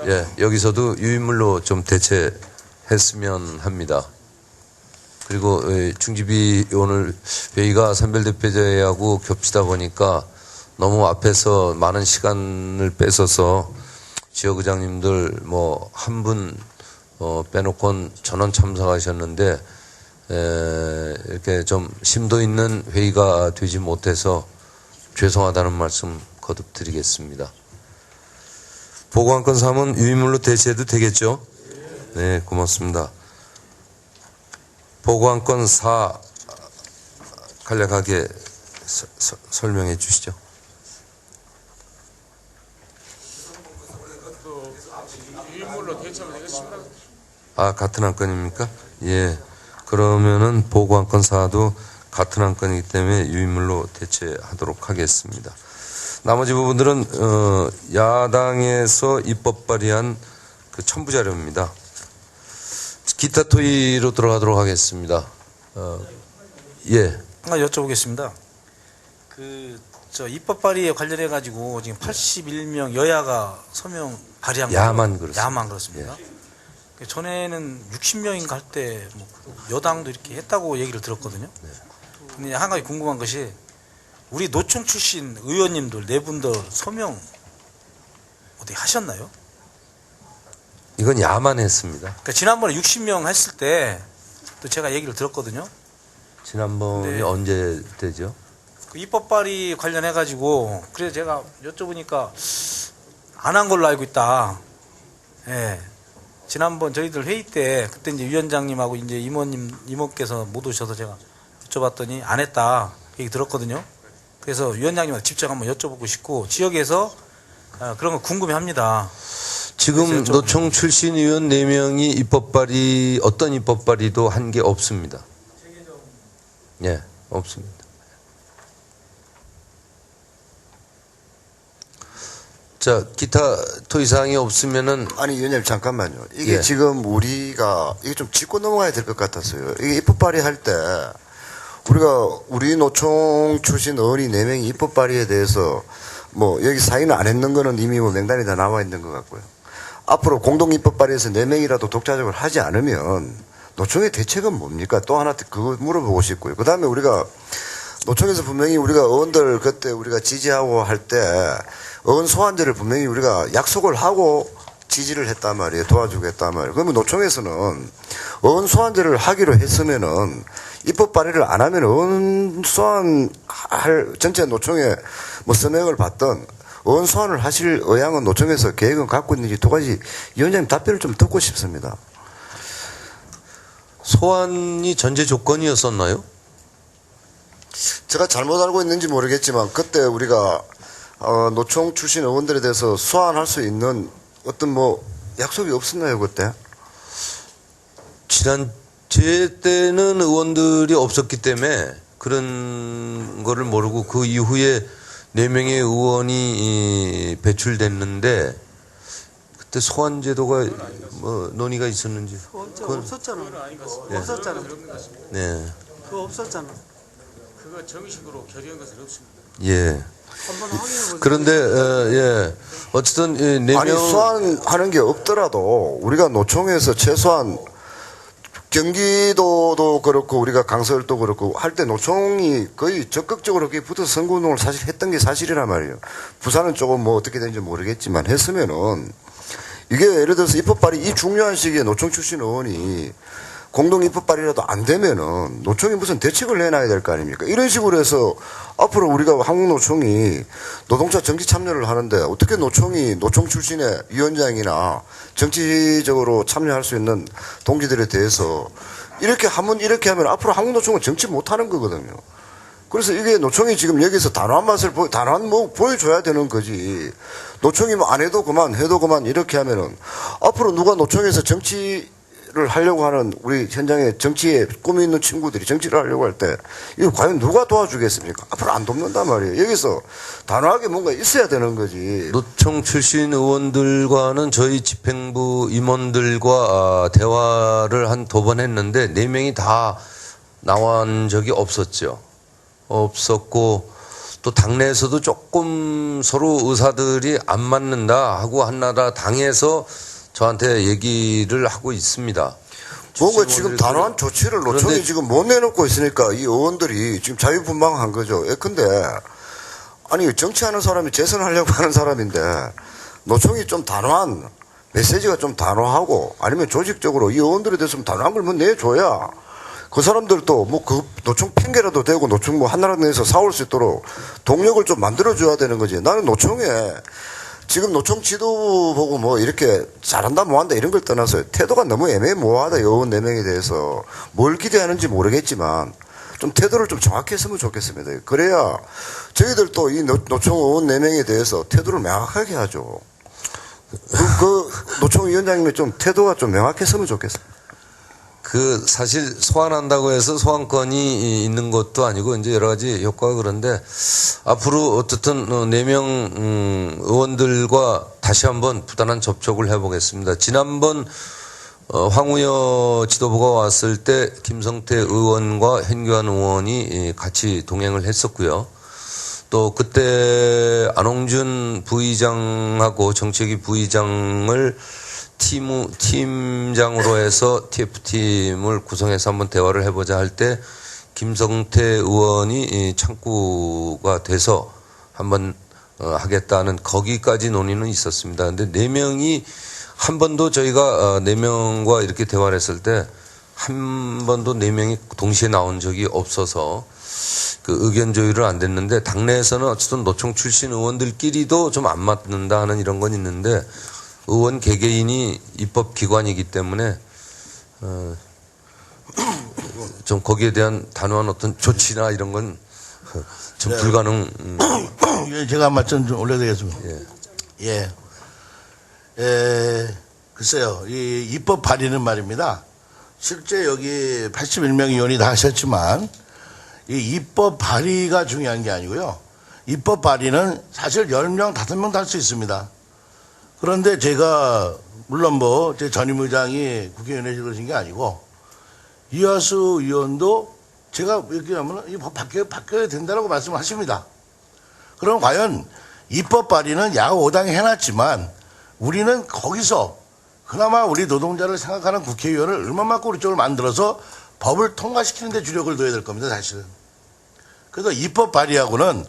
예, 여기서도 유인물로 좀 대체했으면 합니다. 그리고 중집이 오늘 회의가 산별대표자회하고 겹치다 보니까 너무 앞에서 많은 시간을 뺏어서 지역의장님들 한 분 빼놓고는 전원 참석하셨는데 이렇게 좀 심도 있는 회의가 되지 못해서 죄송하다는 말씀 거듭 드리겠습니다. 보고안건 3은 유인물로 대체해도 되겠죠? 네, 고맙습니다. 보고안건 4 간략하게 설명해 주시죠. 아, 같은 안건입니까? 예. 그러면은 보고안건사도 같은 안건이기 때문에 유인물로 대체하도록 하겠습니다. 나머지 부분들은 야당에서 입법 발의한 그 첨부 자료입니다. 기타 토의로 들어가도록 하겠습니다. 예. 하나 여쭤보겠습니다. 저 입법 발의에 관련해 가지고 지금 81명 여야가 서명 발의한 거죠? 야만 그렇습니다. 야만 그렇습니까? 전에는 60명인가 할 때 뭐 여당도 이렇게 했다고 얘기를 들었거든요. 근데 한 가지 궁금한 것이 우리 노총 출신 의원님들 네 분들 서명 어떻게 하셨나요? 이건 야만 했습니다. 그러니까 지난번에 60명 했을 때 또 제가 얘기를 들었거든요. 지난번이 네. 언제 되죠? 그 입법 발의 관련해 가지고 그래서 제가 여쭤보니까 안 한 걸로 알고 있다. 예. 지난번 저희들 회의 때 그때 이제 위원장님하고 이제 이모께서 못 오셔서 제가 여쭤봤더니 안 했다 얘기 들었거든요. 그래서 위원장님한테 직접 한번 여쭤보고 싶고 지역에서 그런 거 궁금해합니다. 지금 노총 출신 의원 4명이 입법 발의 어떤 입법 발의도 한 게 없습니다. 예, 없습니다. 자, 기타 토의 사항이 없으면은 아니 위원님 잠깐만요. 이게 예. 지금 우리가 이게 좀 짚고 넘어가야 될 것 같았어요. 이게 입법 발의할 때 우리 노총 출신 의원이 4명이 입법 발의에 대해서 뭐 여기 사인을 안 했는 거는 이미 뭐 명단이 다 나와 있는 것 같고요. 앞으로 공동 입법 발의에서 4명이라도 독자적으로 하지 않으면 노총의 대책은 뭡니까? 또 하나 그거 물어보고 싶고요. 그 다음에 우리가 노총에서 분명히 우리가 의원들 그때 우리가 지지하고 할 때 의원 소환제를 분명히 우리가 약속을 하고 지지를 했단 말이에요. 도와주고 했단 말이에요. 그러면 노총에서는 의원 소환제를 하기로 했으면은 입법 발의를 안 하면 의원 소환할 전체 노총에 뭐 서명을 받던 의원 소환을 하실 의향은 노총에서 계획은 갖고 있는지 두 가지 위원장님 답변을 좀 듣고 싶습니다. 소환이 전제 조건이었었나요? 제가 잘못 알고 있는지 모르겠지만 그때 우리가 노총 출신 의원들에 대해서 소환할 수 있는 어떤 뭐 약속이 없었나요 그때? 지난 제 때는 의원들이 없었기 때문에 그런 거를 모르고 그 이후에 4명의 의원이 배출됐는데 그때 소환 제도가 뭐 논의가 있었는지 없었잖아. 예. 없었잖아. 네. 그거 없었잖아. 그거 정식으로 결의한 것은 없습니다. 예. 한번 확인해 보세요. 그런데 예. 어쨌든 4명 아니 소환하는 게 없더라도 우리가 노총에서 최소한 경기도도 그렇고 우리가 강서을도 그렇고 할 때 노총이 거의 적극적으로 거기 붙어서 선거운동을 사실 했던 게 사실이란 말이에요. 부산은 조금 뭐 어떻게 되는지 모르겠지만 했으면은 이게 예를 들어서 입법 발의 이 중요한 시기에 노총 출신 의원이 공동 입법 발의라도 안 되면은 노총이 무슨 대책을 내놔야 될 거 아닙니까? 이런 식으로 해서 앞으로 우리가 한국노총이 노동자 정치 참여를 하는데 어떻게 노총이 노총 출신의 위원장이나 정치적으로 참여할 수 있는 동지들에 대해서 이렇게 하면 앞으로 한국노총은 정치 못하는 거거든요. 그래서 이게 노총이 지금 여기서 단호한 맛을 보여줘야 되는 거지. 노총이 뭐 안 해도 그만 해도 그만 이렇게 하면은 앞으로 누가 노총에서 정치를 하려고 하는 우리 현장에 정치에 꿈이 있는 친구들이 정치를 하려고 할 때 이거 과연 누가 도와주겠습니까? 앞으로 안 돕는단 말이에요. 여기서 단호하게 뭔가 있어야 되는 거지. 노총 출신 의원들과는 저희 집행부 임원들과 대화를 한 2번 했는데 4명이 다 나온 적이 없었죠. 없었고 또 당내에서도 조금 서로 의사들이 안 맞는다 하고 한나라 당에서 저한테 얘기를 하고 있습니다. 뭔가 지금 단호한 조치를 노총이 그런데 지금 못 내놓고 있으니까 이 의원들이 지금 자유분방한 거죠. 예컨대 아니 정치하는 사람이 재선하려고 하는 사람인데 노총이 좀 단호한 메시지가 좀 단호하고 아니면 조직적으로 이 의원들에 대해서 좀 단호한 걸 뭐 내줘야 그 사람들도 뭐 그 노총 핑계라도 대고 노총 뭐 한나라 내에서 싸울 수 있도록 동력을 좀 만들어줘야 되는 거지. 나는 노총에 지금 노총 지도부 보고 뭐 이렇게 잘한다 뭐한다 이런 걸 떠나서 태도가 너무 애매모호하다. 의원 4명에 대해서 뭘 기대하는지 모르겠지만 좀 태도를 좀 정확히 했으면 좋겠습니다. 그래야 저희들도 이 노총 의원 4명에 대해서 태도를 명확하게 하죠. 그 노총 위원장님의 좀 태도가 좀 명확했으면 좋겠습니다. 그 사실 소환한다고 해서 소환권이 있는 것도 아니고 이제 여러 가지 효과가 그런데 앞으로 어쨌든 4명 의원들과 다시 한번 부단한 접촉을 해보겠습니다. 지난번 황우여 지도부가 왔을 때 김성태 의원과 hen교안 의원이 같이 동행을 했었고요. 또 그때 안홍준 부의장하고 정책위 부의장을 팀장으로 해서 TF팀을 구성해서 한번 대화를 해보자 할 때 김성태 의원이 창구가 돼서 한번 하겠다는 거기까지 논의는 있었습니다. 근데 4명이 한 번도 저희가 4명과 이렇게 대화를 했을 때 한 번도 4명이 동시에 나온 적이 없어서 그 의견 조율을 안 됐는데 당내에서는 어쨌든 노총 출신 의원들끼리도 좀 안 맞는다 하는 이런 건 있는데 의원 개개인이 입법기관이기 때문에 좀 거기에 대한 단호한 어떤 조치나 이런 건 좀 불가능. 제가 한 말씀 좀 올려드리겠습니다. 예. 글쎄요, 이 입법 발의는 말입니다. 실제 여기 81명 의원이 다 하셨지만 이 입법 발의가 중요한 게 아니고요. 입법 발의는 사실 10명, 5명도 할 수 있습니다. 그런데 제가 물론 뭐 제 전임 의장이 국회의원에 그러신 게 아니고 이하수 의원도 제가 이렇게 하면 이 법 바뀌어야 된다고 말씀을 하십니다. 그럼 과연 입법 발의는 야후 5당이 해놨지만 우리는 거기서 그나마 우리 노동자를 생각하는 국회의원을 얼마만큼 우리 쪽으로 만들어서 법을 통과시키는 데 주력을 둬야 될 겁니다, 사실은. 그래서 입법 발의하고는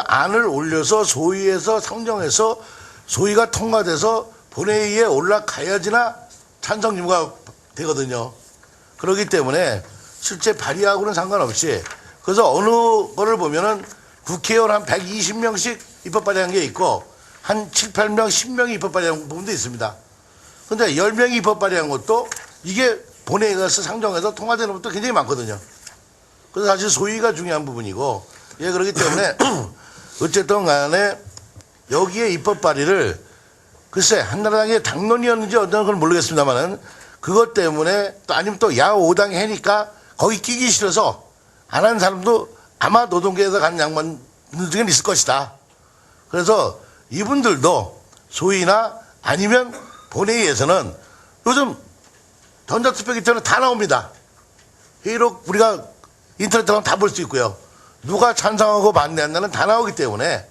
안을 올려서 소위에서 상정해서 소위가 통과돼서 본회의에 올라가야지나 찬성 유무가 되거든요. 그렇기 때문에 실제 발의하고는 상관없이 그래서 어느 거를 보면은 국회의원 한 120명씩 입법 발의한 게 있고 한 7, 8명, 10명이 입법 발의한 부분도 있습니다. 근데 10명이 입법 발의한 것도 이게 본회의에 가서 상정해서 통과되는 것도 굉장히 많거든요. 그래서 사실 소위가 중요한 부분이고 예, 그렇기 때문에 어쨌든 간에 여기에 입법 발의를 글쎄 한나라당의 당론이었는지 어떤 건 모르겠습니다만은 그것 때문에 또 아니면 또 야후 5당이 해니까 거기 끼기 싫어서 안 한 사람도 아마 노동계에서 간 양반들 중에 있을 것이다. 그래서 이분들도 소위나 아니면 본회의에서는 요즘 전자투표기 때문에 다 나옵니다. 회의록 우리가 인터넷 들어가면 다 볼 수 있고요. 누가 찬성하고 반대한다는 다 나오기 때문에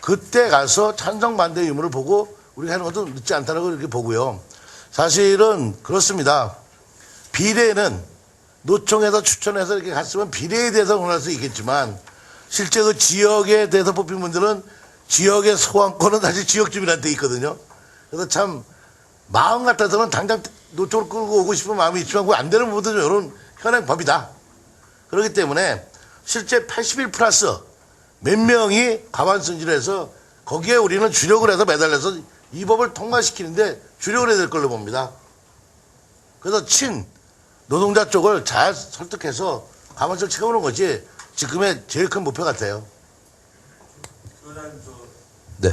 그때 가서 찬성 반대 의무를 보고 우리가 하는 것도 늦지 않다고 이렇게 보고요. 사실은 그렇습니다. 비례는 노총에서 추천해서 이렇게 갔으면 비례에 대해서 논할 수 있겠지만 실제 그 지역에 대해서 뽑힌 분들은 지역의 소환권은 사실 지역주민한테 있거든요. 그래서 참 마음 같아서는 당장 노총을 끌고 오고 싶은 마음이 있지만 그거 안 되는 부분도 이런 현행 법이다. 그렇기 때문에 실제 81 플러스 몇 명이 과반순지를 해서 거기에 우리는 주력을 해서 매달려서 이 법을 통과시키는데 주력을 해야 될 걸로 봅니다. 그래서 노동자 쪽을 잘 설득해서 과반수를 채우는 것이 지금의 제일 큰 목표 같아요. 네.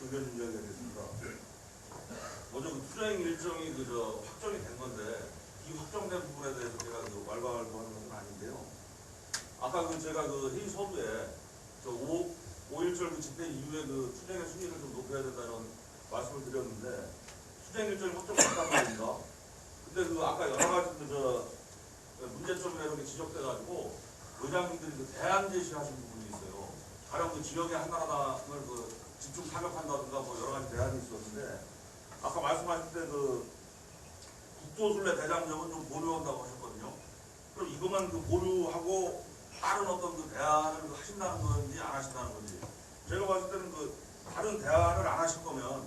의견 좀 이야기하겠습니다. 먼저 그 투쟁 일정이 확정이 된 건데 이 확정된 부분에 대해서 제가 왈가왈부하는 것은 아닌데요. 아까 제가 회의 서두에 5.17 집회 이후에 투쟁의 순위를 좀 높여야 된다는 말씀을 드렸는데 투쟁 일정이 확정됐단 말입니다. 근데 아까 여러 가지 문제점이 이렇게 지적돼가지고 의장님들이 대안 제시하신 부분이 있어요. 가령 지역의 한나라당을 집중 타격한다든가 여러 가지 대안이 있었는데 아까 말씀하실 때 국토순례 대장정은 좀 보류한다고 하셨거든요. 그럼 이것만 보류하고 다른 어떤 대안을 하신다는 건지 안 하신다는 건지 제가 봤을 때는 다른 대안을 안 하실 거면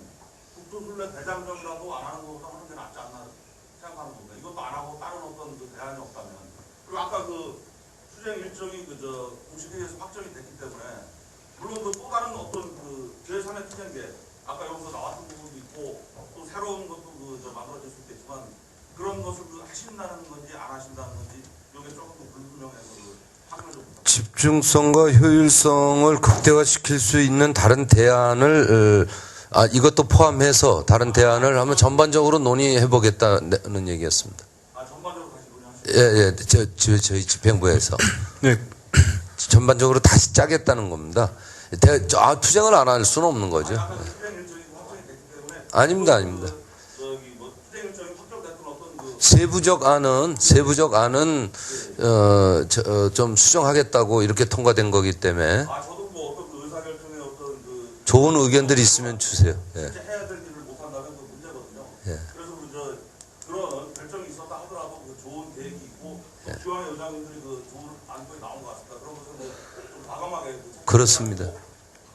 국토순례 대장정이라도 안 하는 것보다 하는 게 낫지 않나 생각하는 겁니다. 이것도 안 하고 다른 어떤 대안이 없다면 그리고 아까 투쟁 일정이 공식회의에서 확정이 됐기 때문에 물론 또 다른 어떤 제3의 투쟁계 아까 여기서 나왔던 부분도 있고 또 새로운 것도 만들어질 수 있겠지만 그런 것을 하신다는 건지 안 하신다는 건지 이 이런 게 조금 더 불분명해서 확인을 좀 집중성과 효율성을 극대화시킬 수 있는 다른 대안을 이것도 포함해서 다른 대안을 한번 전반적으로 논의해 보겠다는 얘기였습니다. 전반적으로 다시 논의하시죠. 저희 집행부에서 네. 전반적으로 다시 짜겠다는 겁니다. 투쟁을 안 할 수는 없는 거죠. 투쟁 일정이 확정이 됐기 때문에 아닙니다. 투쟁 일정이 확정됐던 어떤 그 세부적 안은 좀 수정하겠다고 이렇게 통과된 거기 때문에 저도 뭐 어떤 그 의사결정에 어떤 그 좋은 의견들이 있으면 주세요. 예. 실제 해야 될 일을 못 한다는 그 문제거든요. 예. 그래서 그런 결정이 있었다 하더라도 그 좋은 계획이 있고 주한 의장님들이 그 좋은 안건이 나온 것 같습니다. 그런 것을 좀 과감하게 그렇습니다.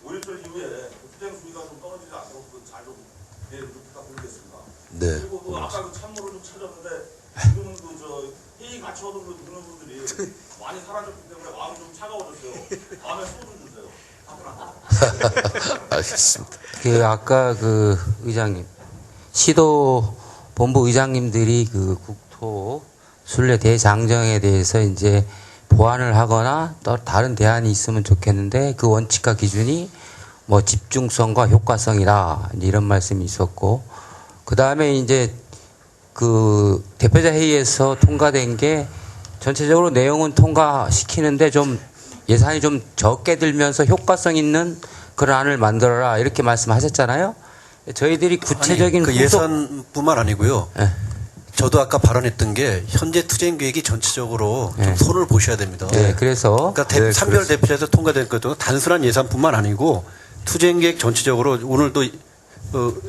5.18 이후에 투쟁 수위가 좀 떨어지지 않도록 잘좀 이해를 좀 부탁드리겠습니다. 네. 그리고 아까 그 참모를 좀 찾았는데 지금은 회의 같이 오던 그 동료분들이 많이 사라졌기 때문에 마음이 좀 차가워졌어요. 다음에 소주 주세요. 알겠습니다. 아까 그 의장님, 시도 본부 의장님들이 그 국토 순례 대장정에 대해서 이제 보완을 하거나 또 다른 대안이 있으면 좋겠는데 그 원칙과 기준이 뭐 집중성과 효과성이다 이런 말씀이 있었고 그 다음에 이제 그 대표자 회의에서 통과된 게 전체적으로 내용은 통과시키는데 좀 예산이 좀 적게 들면서 효과성 있는 그런 안을 만들어라 이렇게 말씀하셨잖아요. 저희들이 구체적인 그 예산뿐만 아니고요. 네. 저도 아까 발언했던 게 현재 투쟁 계획이 전체적으로 좀 네. 손을 보셔야 됩니다. 네, 그래서 그러니까 산별 대표자에서 통과된 것도 단순한 예산뿐만 아니고 투쟁 계획 전체적으로 오늘도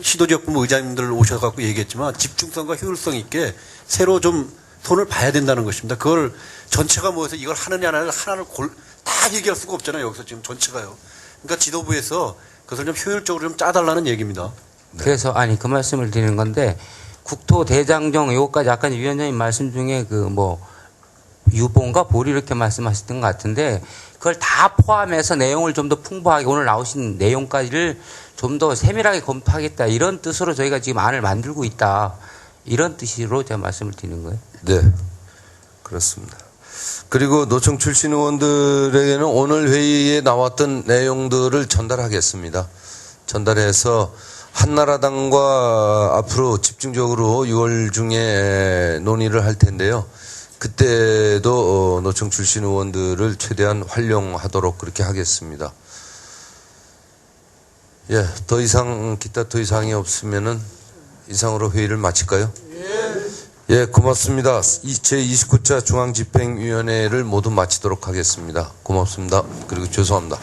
시도지역본부 의장님들 오셔갖고 얘기했지만 집중성과 효율성 있게 새로 좀 손을 봐야 된다는 것입니다. 그걸 전체가 모여서 이걸 하느냐를 하나를 다 얘기할 수가 없잖아요. 여기서 지금 전체가요. 그러니까 지도부에서 그것을 좀 효율적으로 좀 짜달라는 얘기입니다. 그래서 그 말씀을 드리는 건데 국토 대장정 요거까지 아까 위원장님 말씀 중에 그 뭐 유보인가 보리 이렇게 말씀하셨던 것 같은데 그걸 다 포함해서 내용을 좀 더 풍부하게 오늘 나오신 내용까지를 좀 더 세밀하게 검토하겠다 이런 뜻으로 저희가 지금 안을 만들고 있다 이런 뜻으로 제가 말씀을 드리는 거예요. 네, 그렇습니다. 그리고 노총 출신 의원들에게는 오늘 회의에 나왔던 내용들을 전달하겠습니다. 전달해서 한나라당과 앞으로 집중적으로 6월 중에 논의를 할 텐데요. 그때도 노총 출신 의원들을 최대한 활용하도록 그렇게 하겠습니다. 예, 더 이상이 없으면은 이상으로 회의를 마칠까요? 예, 고맙습니다. 제29차 중앙집행위원회를 모두 마치도록 하겠습니다. 고맙습니다. 그리고 죄송합니다.